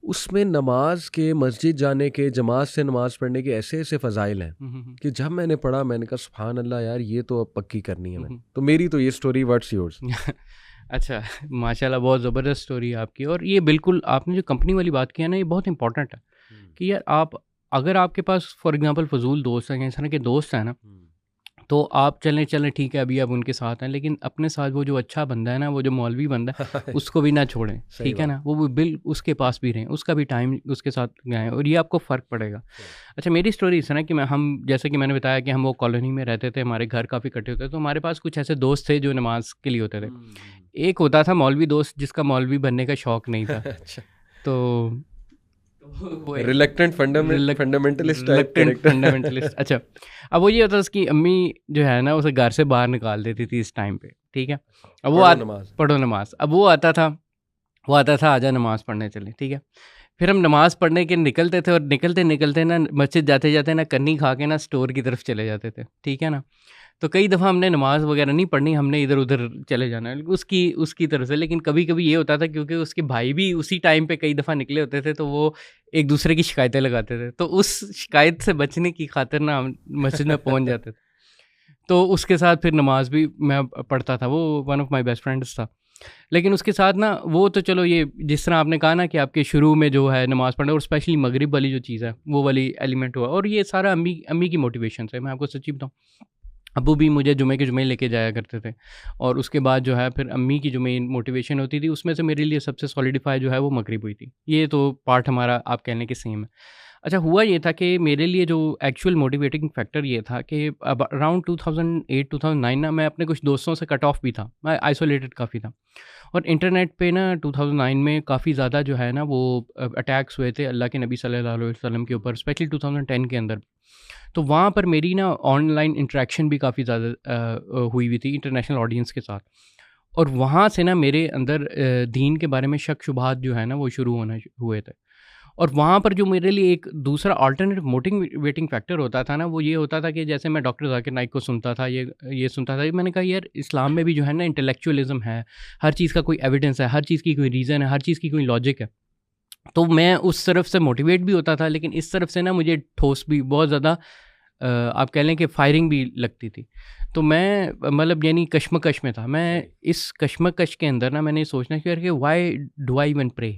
उसमें नमाज के, मस्जिद जाने के, जमात से नमाज पढ़ने के ऐसे ऐसे फ़ज़ाइल हैं कि जब मैंने पढ़ा, मैंने कहा सुभान अल्लाह यार, ये तो अब पक्की करनी है मैंने। तो मेरी तो ये स्टोरी, व्हाट्स योर्स? अच्छा, माशाल्लाह, बहुत ज़बरदस्त स्टोरी है आपकी। और ये बिल्कुल आपने जो कंपनी वाली बात की है ना, ये बहुत इंपॉर्टेंट है कि यार आप, अगर आपके पास फॉर एग्जांपल फजूल दोस्त हैं, इस तरह के दोस्त हैं ना, तो आप चलें ठीक है, अभी आप उनके साथ हैं, लेकिन अपने साथ वो जो अच्छा बंदा है ना, वो जो मौलवी बंदा है उसको भी ना छोड़ें, ठीक है ना, वो बिल उसके पास भी रहें, उसका भी टाइम उसके साथ गए, और ये आपको फ़र्क पड़ेगा। अच्छा, मेरी स्टोरी इस है ना कि हम जैसे कि मैंने बताया कि हम वो कॉलोनी में रहते थे, हमारे घर काफ़ी इकट्ठे होते थे, तो हमारे पास कुछ ऐसे दोस्त थे जो नमाज के लिए होते थे। एक होता था मौलवी दोस्त जिसका मौलवी बनने का शौक़ नहीं था। तो रिलक्टेंट फंडामेंटलिस्ट फंडामेंटलिस्ट। अच्छा, अब वो ये होता था उसकी अम्मी जो है ना उसे घर से बाहर निकाल देती थी इस टाइम पे, ठीक है। अब वो पढ़ो नमाज, अब वो आता था आजा नमाज पढ़ने चले, ठीक है। फिर हम नमाज पढ़ने के निकलते थे, और निकलते निकलते ना मस्जिद जाते जाते ना कन्नी खा के ना स्टोर की तरफ चले जाते थे, ठीक है ना। तो कई दफ़ा हमने नमाज़ वगैरह नहीं पढ़नी, हमने इधर उधर चले जाना है उसकी तरफ से। लेकिन कभी कभी ये होता था क्योंकि उसके भाई भी उसी टाइम पे कई दफ़ा निकले होते थे, तो वो एक दूसरे की शिकायतें लगाते थे, तो उस शिकायत से बचने की खातिर ना हम मस्जिद में पहुंच जाते थे। तो उसके साथ फिर नमाज भी मैं पढ़ता था, वो one of my best friends था। लेकिन उसके साथ ना वो तो चलो, ये जिस तरह आपने कहा ना कि आपके शुरू में जो है नमाज़ पढ़ना, और स्पेशली मगरिब वाली जो चीज़ है वो वाली एलिमेंट हुआ, और ये सारा अम्मी की मोटिवेशन से। मैं आपको सच्ची बताऊँ, अब्बू भी मुझे जुमे के जुमे लेके जाया करते थे, और उसके बाद जो है फिर अम्मी की जो मेन मोटिवेशन होती थी, उसमें से मेरे लिए सबसे सॉलिडिफाई जो है वो मगरिब हुई थी। ये तो पार्ट हमारा आप कहने के सेम है। अच्छा, हुआ ये था कि मेरे लिए जो एक्चुअल मोटिवेटिंग फैक्टर ये था कि अब अराउंड 2008-2009 ना मैं अपने कुछ दोस्तों से कट ऑफ भी था, मैं आइसोलेटेड काफ़ी था, और इंटरनेट पे ना 2009 में काफ़ी ज़्यादा जो है ना वो अटैक्स हुए थे अल्लाह के नबी सल्लल्लाहु अलैहि वसल्लम के ऊपर, स्पेशली 2010 के अंदर। तो वहाँ पर मेरी ना ऑनलाइन इंटरेक्शन भी काफ़ी ज़्यादा हुई थी इंटरनेशनल ऑडियंस के साथ, और वहाँ से ना मेरे अंदर दीन के बारे में शक शुबहात जो है ना वो शुरू होना हुए थे। और वहाँ पर जो मेरे लिए एक दूसरा अल्टरनेटिव मोटिवेटिंग फैक्टर होता था ना, वो ये होता था कि जैसे मैं डॉक्टर ज़ाकिर नाइक को सुनता था, ये सुनता था, मैंने कहा यार इस्लाम में भी जो है ना इंटेलेक्चुअलिज्म है, हर चीज़ का कोई एविडेंस है, हर चीज़ की कोई रीज़न है, हर चीज़ की कोई लॉजिक है। तो मैं उस तरफ से मोटिवेट भी होता था, लेकिन इस तरफ से ना मुझे ठोस भी बहुत ज़्यादा आप कह लें कि फायरिंग भी लगती थी। तो मैं मतलब यानी कश्मकश में था। मैं इस कश्मकश के अंदर ना मैंने सोचना शुरू किया कि why do I even pray,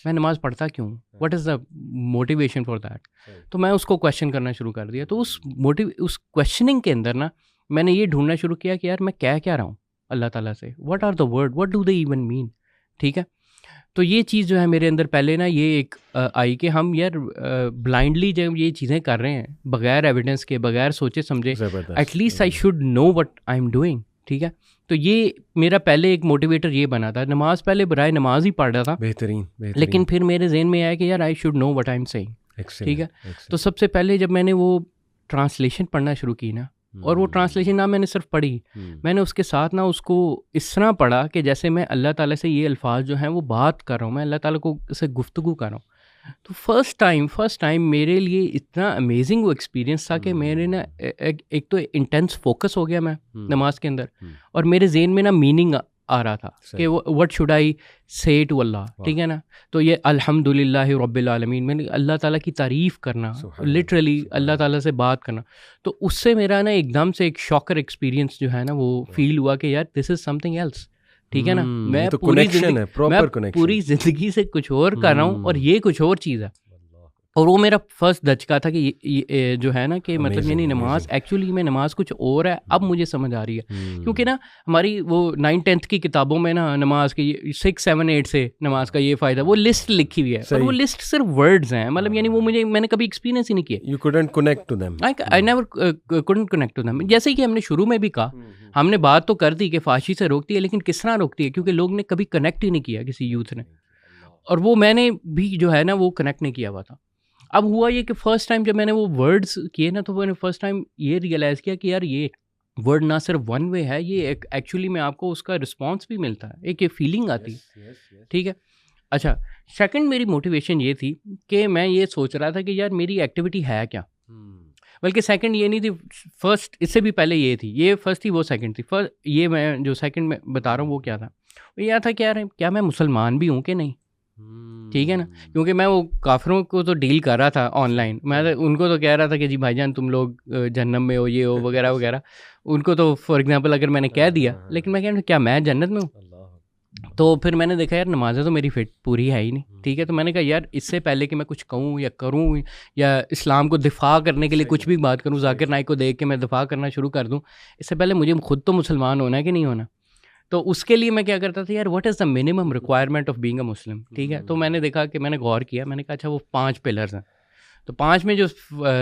मैं नमाज़ पढ़ता क्यों, what is the motivation for that. तो मैं उसको क्वेश्चन करना शुरू कर दिया। तो उस क्वेश्चनिंग के अंदर ना मैंने ये ढूंढना शुरू किया कि यार मैं कह क्या रहा हूँ अल्लाह ताला से, what are the word, what do they even mean, ठीक है। तो ये चीज़ जो है मेरे अंदर पहले ना ये एक आई कि हम यार ब्लाइंडली जब ये चीज़ें कर रहे हैं बगैर एविडेंस के, बगैर सोचे समझे, at least I should know what I am doing, ठीक है। तो ये मेरा पहले एक मोटिवेटर ये बना था। नमाज पहले बराए नमाज ही पढ़ रहा था, बेहतरीन, लेकिन फिर मेरे जहन में आया कि यार I should know what I am saying, ठीक है। तो सबसे पहले जब मैंने वो ट्रांसलेशन पढ़ना शुरू की ना, और वो ट्रांसलेशन ना मैंने सिर्फ पढ़ी, मैंने उसके साथ ना उसको इस तरह पढ़ा कि जैसे मैं अल्लाह ताला से ये अल्फाज जो हैं वो बात कर रहा हूँ, मैं अल्लाह ताला को से गुफ्तगू कर रहा हूँ। तो फर्स्ट टाइम मेरे लिए इतना अमेजिंग वो एक्सपीरियंस था कि मेरे ना एक तो इंटेंस फोकस हो गया मैं नमाज के अंदर, और मेरे जहन में ना मीनिंग आ रहा था कि व्हाट शुड आई से टू अल्लाह, ठीक है ना। तो ये अल्हम्दुलिल्लाह रब्बिल आलमीन, मैंने अल्लाह ताला की तारीफ़ करना, लिटरली अल्लाह ताला से बात करना। तो उससे मेरा ना एकदम से एक शॉकर एक्सपीरियंस जो है ना वो फील हुआ कि यार दिस इज़ समथिंग एल्स, ठीक है ना। मैं तो पूरी ज़िंदगी से कुछ और कर रहा हूँ, और ये कुछ और चीज़ है। और वो मेरा फर्स्ट धचका था कि ये जो है ना कि मतलब यानी नमाज एक्चुअली में नमाज कुछ और है, अब मुझे समझ आ रही है। क्योंकि ना हमारी वो 9-10th की किताबों में ना नमाज के 6, 7, 8 से नमाज का ये फ़ायदा, वो लिस्ट लिखी हुई है, और वो लिस्ट सिर्फ वर्ड्स हैं, मतलब यानी वो मैंने कभी एक्सपीरियंस ही नहीं किया। You couldn't connect to them. I never couldn't connect to them. जैसे कि हमने शुरू में भी कहा, हमने बात तो कर दी कि फाशी से रोकती है, लेकिन किस तरह रोकती है, क्योंकि लोग ने कभी कनेक्ट ही नहीं किया, किसी यूथ ने, और वो मैंने भी जो है ना वो कनेक्ट नहीं किया हुआ था। अब हुआ ये कि फ़र्स्ट टाइम जब मैंने वो वर्ड्स किए ना, तो मैंने फ़र्स्ट टाइम ये रियलाइज़ किया कि यार ये वर्ड ना सिर्फ वन वे है, ये एक एक्चुअली में आपको उसका रिस्पॉन्स भी मिलता है, एक ये फीलिंग आती है, ठीक है। अच्छा, सेकंड मेरी मोटिवेशन ये थी कि मैं ये सोच रहा था कि यार मेरी एक्टिविटी है क्या, बल्कि सेकंड ये नहीं थी, फर्स्ट इससे भी पहले ये थी, ये फर्स्ट थी वो सेकंड थी। फर्स्ट ये मैं जो सेकंड में बता रहा हूँ वो क्या था, वो यह था कि यार क्या मैं मुसलमान भी हूँ कि नहीं, ठीक है ना। क्योंकि मैं वो काफिरों को तो डील कर रहा था ऑनलाइन, मैं उनको तो कह रहा था कि जी भाईजान तुम लोग जन्नत में हो, ये हो वगैरह वगैरह। उनको तो फॉर एग्जांपल अगर मैंने कह दिया, लेकिन मैं कह क्या मैं जन्नत में हूँ, तो फिर मैंने देखा यार नमाज़ें तो मेरी फिट पूरी है ही नहीं, ठीक है। तो मैंने कहा यार इससे पहले कि मैं कुछ कहूँ या करूँ या इस्लाम को दिफा करने के लिए कुछ भी बात करूँ, जाकिर नाइक को देख के मैं दिफा करना शुरू कर दूँ, इससे पहले मुझे खुद तो मुसलमान होना है कि नहीं होना। तो उसके लिए मैं क्या करता था यार, what is the minimum requirement of being a Muslim, ठीक है। तो मैंने देखा कि मैंने गौर किया, मैंने कहा अच्छा वो 5 पिलर्स हैं, तो 5 में जो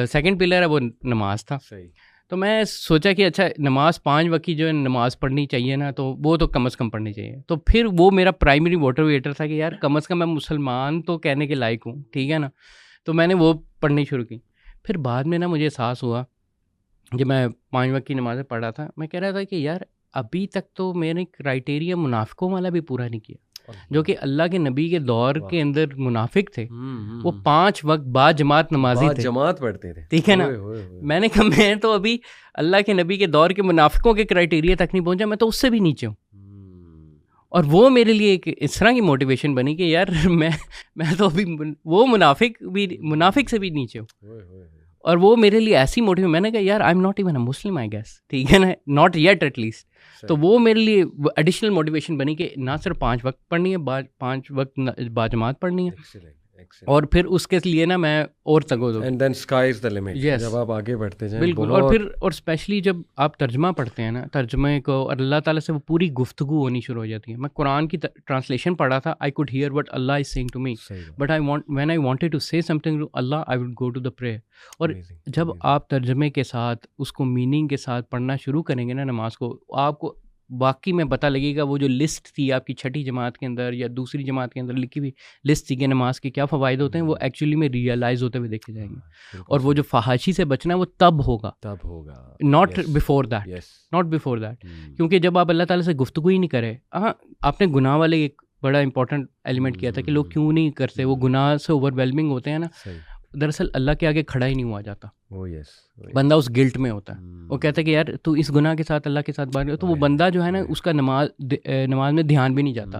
सेकंड पिलर है वो नमाज था। तो मैं सोचा कि अच्छा नमाज 5 वक्त की जो है नमाज़ पढ़नी चाहिए ना, तो वो तो कम से कम पढ़नी चाहिए। तो फिर वो मेरा प्राइमरी मोटिवेटर था कि यार कम से कम मैं मुसलमान तो कहने के लायक हूँ, ठीक है ना। तो मैंने वो पढ़नी शुरू की। फिर बाद में ना मुझे एहसास हुआ जब मैं 5 वक्त की नमाज़ें पढ़ रहा था, मैं कह रहा था कि यार अभी तक तो मैंने क्राइटेरिया मुनाफिकों वाला भी पूरा नहीं किया, जो कि अल्लाह के नबी के दौर के अंदर मुनाफिक थे, वो 5 वक्त बाद जमात नमाजी थे, जमात पढ़ते थे, ठीक है ना। मैंने कहा मैं तो अभी अल्लाह के नबी के दौर के मुनाफिकों के क्राइटेरिया तक नहीं पहुंचा, मैं तो उससे भी नीचे हूँ। और वो मेरे लिए एक इस तरह की मोटिवेशन बनी कि यार मैं तो अभी वो मुनाफिक से भी नीचे हूँ। और वो मेरे लिए ऐसी मोटिव, मैंने कहा यार I am not even a Muslim I guess, ठीक है ना, नॉट येट एटलीस्ट। तो वो मेरे लिए एडिशनल मोटिवेशन बनी कि ना सिर्फ 5 वक्त पढ़नी है, 5 वक्त बाजमात पढ़नी है, और फिर उसके लिए ना मैं और तगो दो, and then sky is the limit, जब आप आगे बढ़ते जाएं। बिल्कुल। और फिर और स्पेशली जब आप तर्जमा पढ़ते हैं ना, तर्जमे को और अल्लाह ताला से वो पूरी गुफ्तगू होनी शुरू हो जाती है। मैं कुरान की ट्रांसलेशन पढ़ा था, I could hear what Allah is saying to me, but when I wanted to say something to Allah I would go to the prayer. और जब आप तर्जमे के साथ उसको मीनिंग के साथ पढ़ना शुरू करेंगे ना नमाज को, आपको वाकई में पता लगेगा वो जो लिस्ट थी आपकी छठी जमात के अंदर या दूसरी जमात के अंदर लिखी हुई लिस्ट थी कि नमाज के क्या फ़वाइद होते हैं, वो एक्चुअली में रियलाइज़ होते हुए देखे जाएंगे। और वो जो फहाशी से बचना है वो तब होगा, not before that, not before that. क्योंकि जब आप अल्लाह ताला से गुफ्तगू ही नहीं करें, हाँ आपने गुनाह वाले एक बड़ा इंपॉर्टेंट एलिमेंट किया था कि लोग क्यों नहीं करते, वो गुनाह से ओवरवेलमिंग होते हैं ना, दरअसल अल्लाह के आगे खड़ा ही नहीं हुआ जाता। बंदा उस गिल्ट में होता है, वो कहता है कि यार तू इस गुनाह के साथ अल्लाह के साथ बात, तो वो बंदा जो है ना उसका नमाज में ध्यान भी नहीं जाता,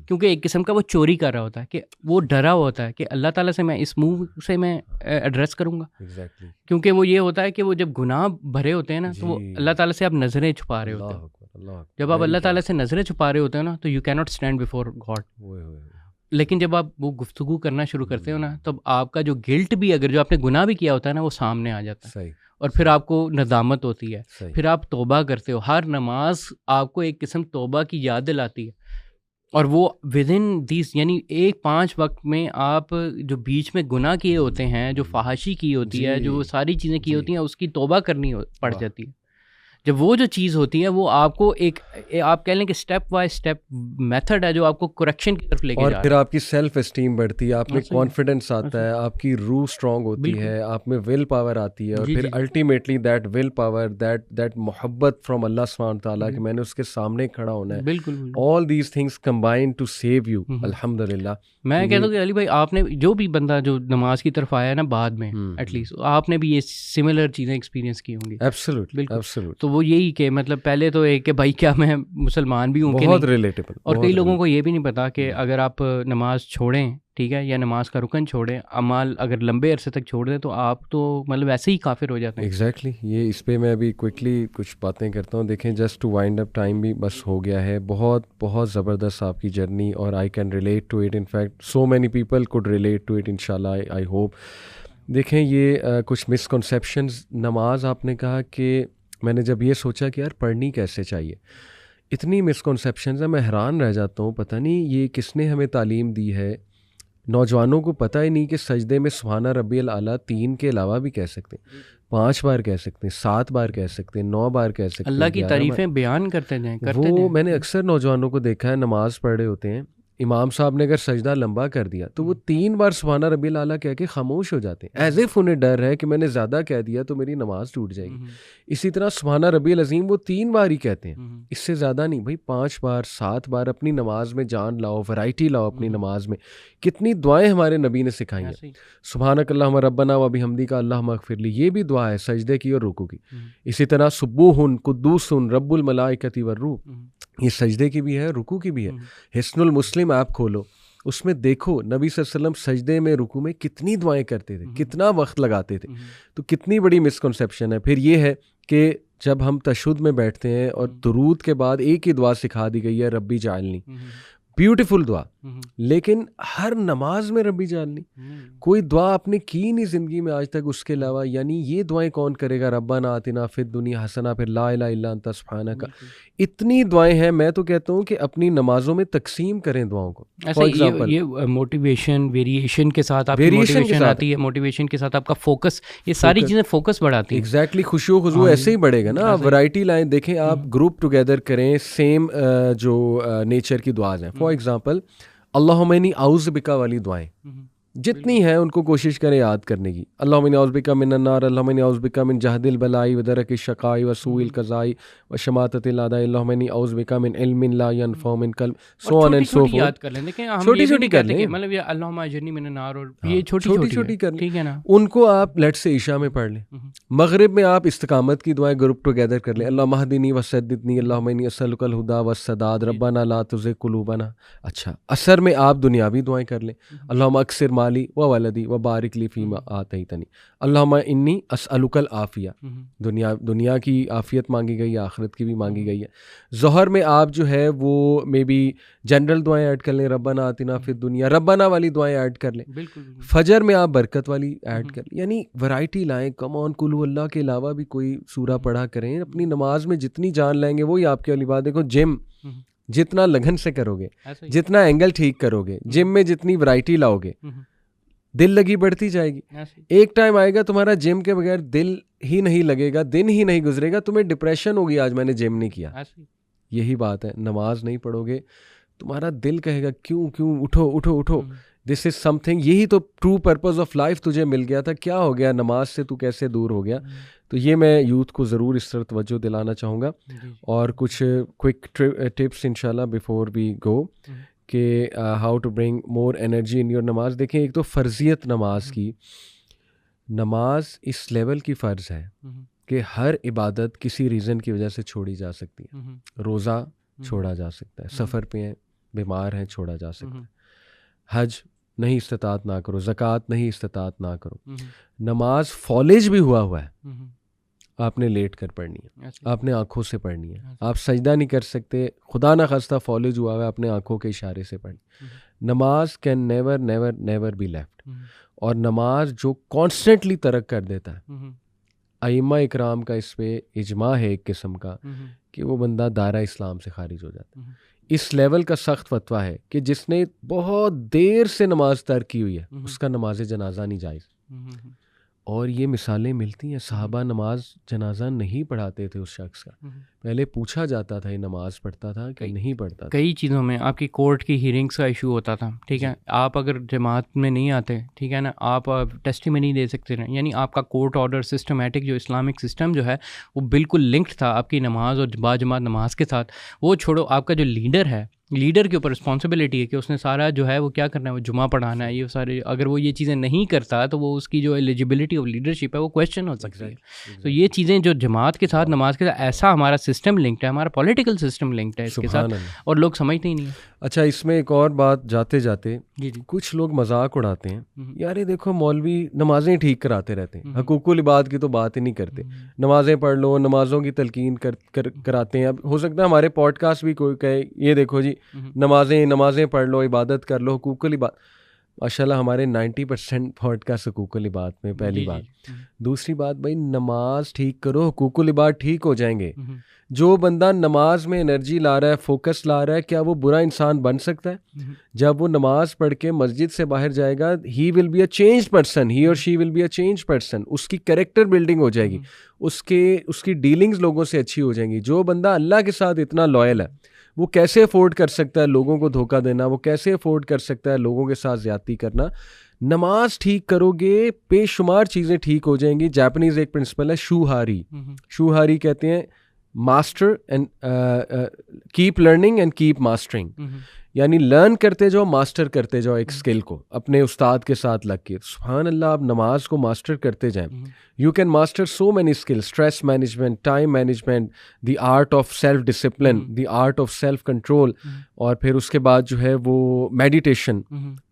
क्योंकि एक किस्म का वो चोरी कर रहा होता है कि वो डरा हुआ होता है कि अल्लाह ताला से मैं इस मुंह से मैं एड्रेस करूँगा। क्योंकि वो ये होता है कि वो जब गुनाह भरे होते हैं ना, तो वो अल्लाह ताला से आप नज़रें छुपा रहे होते हैं। जब आप अल्लाह ताला से नज़रें छुपा रहे होते हो ना, तो you can not stand before God. लेकिन जब आप वो गुफ्तगू करना शुरू करते हो ना, तब आपका जो गिल्ट भी, अगर जो आपने गुनाह भी किया होता है ना, वो सामने आ जाता है। और फिर आपको नदामत होती है, फिर आप तौबा करते हो। हर नमाज आपको एक किस्म तौबा की याद दिलाती है, और वो विद इन दिस, यानी एक 5 वक्त में आप जो बीच में गुनाह किए होते हैं, जो फहाशी की होती है, जो सारी चीज़ें की होती हैं, उसकी तौबा करनी पड़ जाती है। जब वो जो चीज़ होती है वो आपको एक आप कह लें कि स्टेप बाय स्टेप मेथड है जो आपको करेक्शन की तरफ लेके जा रहा है। और फिर आपकी सेल्फ एस्टीम बढ़ती है, आप में कॉन्फिडेंस आता है, आपकी रूह स्ट्रांग होती है, आप में विल पावर आती है, और फिर ultimately that will power, that मोहब्बत फ्रॉम अल्लाह सुब्हान ताला कि मैंने उसके सामने खड़ा होना है। बिल्कुल, all these things combine to save you. अल्हम्दुलिल्लाह। मैं कहता हूँ कि अली भाई, आपने जो भी बंदा जो नमाज की तरफ आया ना बाद में, एटलीस्ट आपने भी ये सिमिलर चीज़ें एक्सपीरियंस की होंगी। Absolutely, absolutely. तो वो यही कि मतलब पहले तो एक कि भाई क्या मैं मुसलमान भी हूँ, बहुत रिलेटेबल। और कई लोगों को ये भी नहीं पता कि अगर आप नमाज छोड़ें, ठीक है, या नमाज का रुकन छोड़ें, अमाल अगर लंबे अरसे तक छोड़ दें, तो आप तो मतलब ऐसे ही काफिर हो जाते हैं। एग्जैक्टली। ये इस पे मैं अभी क्विकली कुछ बातें करता हूँ। देखें, just to wind up, time भी बस हो गया है। बहुत बहुत ज़बरदस्त आपकी जर्नी, और I can relate to it. In fact so many people could relate to it, इंशाल्लाह, आई होप। देखें, ये कुछ मिसकॉन्सेप्शंस, नमाज आपने कहा कि मैंने जब ये सोचा कि यार पढ़नी कैसे चाहिए, इतनी मिसकॉन्सेप्शंस है, मैं हैरान रह जाता हूँ। पता नहीं ये किसने हमें तालीम दी है। नौजवानों को पता ही नहीं कि सजदे में सुभाना रब्बियल आला 3 के अलावा भी कह सकते हैं, 5 बार कह सकते हैं, 7 बार कह सकते हैं, 9 बार कह सकते हैं। अल्लाह की तारीफें बयान करते जाएं, वो मैंने अक्सर नौजवानों को देखा है, नमाज पढ़ रहे होते हैं, इमाम साहब ने अगर सजदा लंबा कर दिया तो वो 3 बार सुभाना रब्बिल आला कह के खामोश हो जाते हैं, एज इफ उन्हें डर है कि मैंने ज़्यादा कह दिया तो मेरी नमाज टूट जाएगी। इसी तरह सुभाना रब्बिल अज़ीम वो 3 बार ही कहते हैं, इससे ज़्यादा नहीं। भाई 5 बार 7 बार अपनी नमाज में जान लाओ, वैरायटी लाओ अपनी नमाज में। कितनी दुआएं हमारे नबी ने सिखाई हैं। सुभानक अल्लाहुम्मा रब्बना व बिहम्दी का अल्लाहुम्मा अग़फ़िरली, ये भी दुआ है सजदे की और रुकू की। इसी तरह सुब्बूहुन कुद्दूसुन रब्बुल मलाइकति वर्रूह, ये सजदे की भी है, रुकू की भी है। हिस्नुल मुस्लिम ऐप खोलो, उसमें देखो नबी सल्लल्लाहु अलैहि वसल्लम सजदे में, रुकू में कितनी दुआएं करते थे, कितना वक्त लगाते थे। तो कितनी बड़ी मिसकॉन्सेप्शन है। फिर ये है कि जब हम तशहुद में बैठते हैं और दुरूद के बाद एक ही दुआ सिखा दी गई है, रब्बी जालनी, ब्यूटीफुल दुआ, लेकिन हर नमाज में रब्बी जालनी, कोई दुआ आपने की नहीं ज़िंदगी में आज तक उसके अलावा। यानी ये दुआएं कौन करेगा? रब्बाना आतिना फिद दुनिया हसना, फिर ला इलाहा इल्ला अंता सुब्हानका, इतनी दुआएं हैं। मैं तो कहता हूँ कि अपनी नमाजों में तकसीम करें दुआओं को। फॉर एग्जाम्पल ये मोटिवेशन वेरिएशन के साथ आपकी मोटिवेशन आती है, मोटिवेशन के साथ आपका फोकस, ये सारी चीज़ें फोकस बढ़ाती हैं। एग्जैक्टली, खुशियों खुशबू ऐसे ही बढ़ेगा ना। आप वैरायटी लाइन देखें, आप ग्रुप टुगेदर करें, सेम जो नेचर की दुआज हैं। फॉर एग्जाम्पल अल्लाहुम्मा इन्नी औज़ु बिका वाली दुआएं जितनी हैं उनको कोशिश करें याद करने की। अल्लाहुम्मा इन्नी औज़ु बिका मिनन नार, अल्लाहुम्मा इन्नी औज़ु बिका मिन जहदिल बलाई व दरकिश शकाई व सूइल कज़ाई व शमाततिल अदाई, अल्लाहुम्मा इन्नी औज़ु बिका मिन इल्मिन ला यनफ़अ मिन कल्ब, so on and so forth. याद कर लें, देखिए हम छोटी-छोटी कर लें, मतलब ये अल्लाहुम्मा अजरनी मिनन नार, और ये छोटी-छोटी कर लें, ठीक है ना। उनको आप लेट से ईशा में पढ़ लें। मगरिब में आप इस्तिकामत की दुआएं ग्रुप टुगेदर कर लें। अल्लाहुम्मा हदीनी व सद्दिदनी, अल्लाहुम्मा इन्नी असअलुकल हुदा व सदाद, रब्बाना ला तुज़िग़ क़ुलूबना। अच्छा, असर में आप दुनियावी दुआएं कर लें। अल्लाहुम्मा अक्सिर माली व वलदी व बारिक ली फीमा आतैतनी, अल्लाहुम्मा इन्नी असअलुकल आफिया, दुनिया की आफियत मांगी गई है, आखिरत की भी मांगी गई है। ज़ोहर में आप जो है वो मे बी जनरल दुआएं ऐड कर लें, रब्बाना आतिना फिद दुनिया, रब्बाना वाली दुआएं ऐड कर लें। फजर में आप बरकत वाली ऐड कर लें। यानी वैरायटी लाएं। कम ऑन, कुल अल्लाह के अलावा भी कोई सूरा पढ़ा करें। अपनी नमाज में जितनी जान लाएंगे वही आपके वाली बात। देखो, जिम जितना लगन से करोगे, जितना एंगल ठीक करोगे, जिम में जितनी वैरायटी लाओगे, दिल लगी बढ़ती जाएगी। एक टाइम आएगा तुम्हारा जिम के बगैर दिल ही नहीं लगेगा, दिन ही नहीं गुजरेगा, तुम्हें डिप्रेशन होगी, आज मैंने जिम नहीं किया। यही बात है, नमाज नहीं पढ़ोगे तुम्हारा दिल कहेगा क्यों क्यों, उठो उठो उठो, दिस इज समथिंग। यही तो ट्रू पर्पस ऑफ लाइफ तुझे मिल गया था, क्या हो गया नमाज से, तू कैसे दूर हो गया। तो ये मैं यूथ को ज़रूर इस तरह तवज्जो दिलाना चाहूँगा। और कुछ क्विक टिप्स इंशाल्लाह बिफोर वी गो कि how to bring more energy in your नमाज। देखें, एक तो फ़र्जियत नमाज की, नमाज इस लेवल की फ़र्ज़ है कि हर इबादत किसी रीज़न की वजह से छोड़ी जा सकती है। रोज़ा छोड़ा जा सकता है, सफ़र पे हैं, बीमार हैं, छोड़ा जा सकता है। हज नहीं इस्तिताअत ना करो, ज़कात नहीं इस्तिताअत ना करो। नमाज फॉलेज भी हुआ है, आपने लेट कर पढ़नी है, आपने आंखों से पढ़नी है। आप सजदा नहीं कर सकते, खुदा ना खास्ता फॉलेज हुआ है, आपने आंखों के इशारे से पढ़नी। नमाज can never never never be left. और नमाज जो कॉन्स्टेंटली तरक कर देता है, अइम्मा इकराम का इस पे इजमा है एक किस्म का कि वो बंदा दायरा इस्लाम से खारिज हो जाता है। इस लेवल का सख्त फतवा है कि जिसने बहुत देर से नमाज तर्क की हुई है उसका नमाज जनाजा नहीं जायज़। और ये मिसालें मिलती हैं। सहाबा नमाज जनाजा नहीं पढ़ाते थे उस शख्स का, पहले पूछा जाता था ये नमाज पढ़ता था कि नहीं पढ़ता था। कई चीज़ों में आपकी कोर्ट की हियरिंग्स का इशू होता था, ठीक है, आप अगर जमात में नहीं आते, ठीक है ना, आप टेस्टिमनी दे सकते हैं। यानी आपका कोर्ट ऑर्डर सिस्टमेटिक जो इस्लामिक सिस्टम जो है वो बिल्कुल लिंक्ड था आपकी नमाज और बाजमात नमाज के साथ। वो छोड़ो, आपका जो लीडर है, लीडर के ऊपर रिस्पॉन्सिबिलिटी है कि उसने सारा जो है वो क्या करना है, वो जुमा पढ़ाना है, ये सारे। अगर वो ये चीज़ें नहीं करता तो वो उसकी जो एलिजिबिलिटी ऑफ लीडरशिप है वो क्वेश्चन हो सकती है। तो ये चीज़ें जो जमात के साथ, नमाज के साथ, ऐसा हमारा सिस्टम लिंक्ड है, हमारा पॉलिटिकल सिस्टम लिंक्ड है इसके साथ, और लोग समझते ही नहीं है। अच्छा, इसमें एक और बात जाते जाते कुछ लोग मजाक उड़ाते हैं, यार ये देखो मौलवी नमाजें ठीक कराते रहते हैं, हकूकुल इबाद की तो बात ही नहीं करते, नमाजें पढ़ लो, नमाजों की तलकीन कराते हैं। अब हो सकता है हमारे पॉडकास्ट भी कोई कहे ये देखो जी नमाजें पढ़ लो, इबादत कर लो, हुकूकुल इबादत। माशाल्लाह हमारे 90% पॉडकास्ट हुकूकुल इबादत में, पहली बात। दूसरी बात, भाई नमाज ठीक करो, हुकूकुल इबादत ठीक हो जाएंगे। जो बंदा नमाज में एनर्जी ला रहा है, फोकस ला रहा है, क्या वो बुरा इंसान बन सकता है? जब वो नमाज पढ़ के मस्जिद से बाहर जाएगा, he will be a change person, he और she will be a change person. उसकी कैरेक्टर बिल्डिंग हो जाएगी, उसकी डीलिंग्स लोगों से अच्छी हो जाएंगी। जो बंदा अल्लाह के साथ इतना लॉयल है, वो कैसे अफोर्ड कर सकता है लोगों को धोखा देना? वो कैसे अफोर्ड कर सकता है लोगों के साथ ज्यादती करना? नमाज ठीक करोगे, बेशुमार चीज़ें ठीक हो जाएंगी। जापानीज एक प्रिंसिपल है शूहारी, शूहारी कहते हैं master and keep learning and keep mastering, यानी लर्न करते जाओ, मास्टर करते जाओ एक स्किल को अपने उस्ताद के साथ लग के। सुभान अल्लाह, आप नमाज को मास्टर करते जाएं। You can master so many skills, stress management, time management, the art of self discipline, the art of self control. और फिर उसके बाद जो है वो मेडिटेशन।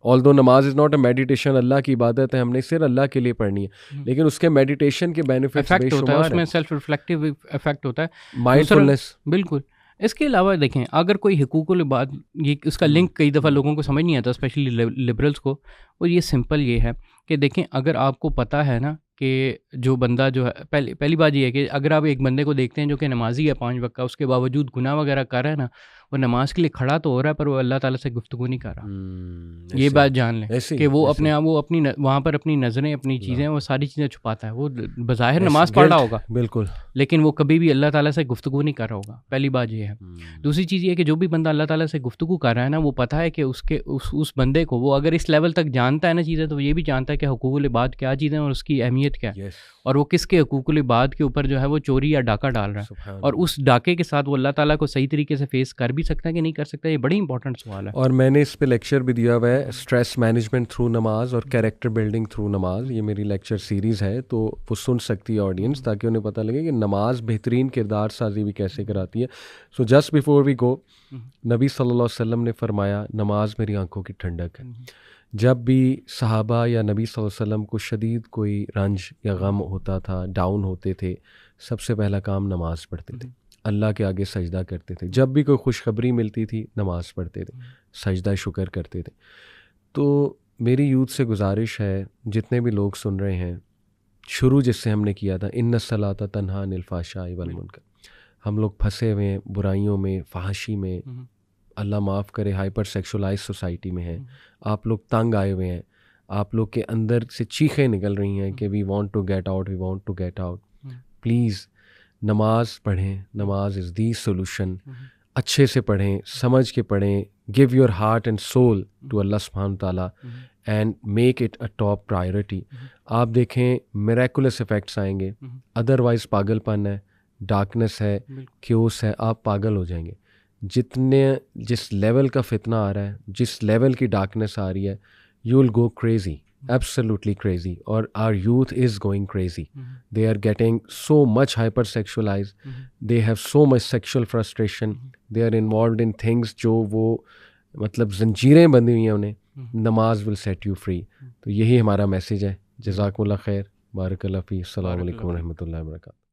ऑल्दो नमाज इज़ नॉट अ मेडिटेशन, अल्लाह की इबादत है, हमने सिर्फ अल्लाह के लिए पढ़नी है, लेकिन उसके मेडिटेशन के बेनिफिट्स बेशुमार हैं। उसमें सेल्फ रिफ्लेक्टिव इफेक्ट होता है, माइंडफुलनेस। बिल्कुल। इसके अलावा देखें, अगर कोई हुकूकुल इबाद, ये उसका लिंक कई दफ़ा लोगों को समझ नहीं आता, स्पेशली लिबरल्स को, और ये सिंपल ये है कि देखें, अगर आपको पता है ना कि जो बंदा जो है, पहली बात ये है कि अगर आप एक बंदे को देखते हैं जो कि नमाजी है 5 वक्त का, उसके बावजूद गुनाह वगैरह कर रहा है ना, वो नमाज के लिए खड़ा तो हो रहा है पर वो अल्लाह ताला से गुफ्तगू नहीं कर रहा। ये बात जान लें कि वो अपने आप, वो अपनी वहाँ पर अपनी नज़रें, अपनी चीज़ें, वो सारी चीज़ें छुपाता है। वो बज़ाहिर नमाज पढ़ रहा होगा बिल्कुल, लेकिन वो कभी भी अल्लाह ताला से गुफ्तगू नहीं कर रहा होगा। पहली बात ये है। दूसरी चीज़ ये है कि जो भी बंदा अल्लाह ताला से गुफ्तगू कर रहा है ना, वो पता है कि उसके उस बंदे को, वो अगर इस लेवल तक जानता है ना चीज़ें, तो वो ये भी जानता है कि हुकूकुल इबाद क्या चीज़ें और उसकी अहमियत क्या है, और वो किसके हुकूकुल इबाद के ऊपर जो है वो चोरी या डाका डाल रहा है, और उस डाके के साथ वो अल्लाह ताला को सही तरीके से फेस कर भी सकता है कि नहीं कर सकता। ये बड़ी इंपॉर्टेंट सवाल है। और मैंने इस पे लेक्चर भी दिया हुआ है, स्ट्रेस मैनेजमेंट थ्रू नमाज और कैरेक्टर बिल्डिंग थ्रू नमाज। ये मेरी लेक्चर सीरीज़ है, तो वो सुन सकती है ऑडियंस, ताकि उन्हें पता लगे कि नमाज बेहतरीन किरदार साजी भी कैसे कराती है। So just before we go, नबी सल्लल्लाहु अलैहि वसल्लम ने फरमाया, नमाज मेरी आंखों की ठंडक है। जब भी सहाबा या नबी सल्लल्लाहु अलैहि वसल्लम को शदीद कोई रंज या गम होता था, डाउन होते थे, सबसे पहला काम नमाज पढ़ते थे, अल्लाह के आगे सजदा करते थे। जब भी कोई खुशखबरी मिलती थी, नमाज पढ़ते थे, सजदा शुक्र करते थे। तो मेरी यूथ से गुजारिश है, जितने भी लोग सुन रहे हैं, शुरू जिससे हमने किया था, इन्ना सलाता तन्हा अनिल फ़ाहशाई वल मुनकर, हम लोग फंसे हुए हैं बुराइयों में, फहाशी में, अल्लाह माफ़ करे हाइपर सेक्सुअलाइज सोसाइटी में है। आप लोग तंग आए हुए हैं, आप लोग के अंदर से चीखें निकल रही हैं कि we want to get out, we want to get out. Please नमाज पढ़ें, नमाज इज़ दी सोल्यूशन। अच्छे से पढ़ें, समझ के पढ़ें, give your heart and soul to Allah सुब्हान ताला and make it a top priority. आप देखें मिरेकुलस इफ़ेक्ट्स आएंगे, अदरवाइज़ पागलपन है, डार्कनेस है, क्योस है, आप पागल हो जाएंगे। जिस लेवल का फितना आ रहा है, जिस लेवल की डार्कनेस आ रही है, you will go crazy, absolutely crazy, or our youth is going crazy. They are getting so much hypersexualized. They have so much sexual frustration. They are involved in things जो वो मतलब जंजीरें बंधी हुई हैं उन्हें। नमाज will set you free. तो यही हमारा मैसेज है। जज़ाकुमुल्लाह खैर, बारकल्लाह फी, अस्सलामु अलैकुम व रहमतुल्लाहि व बरकातहू।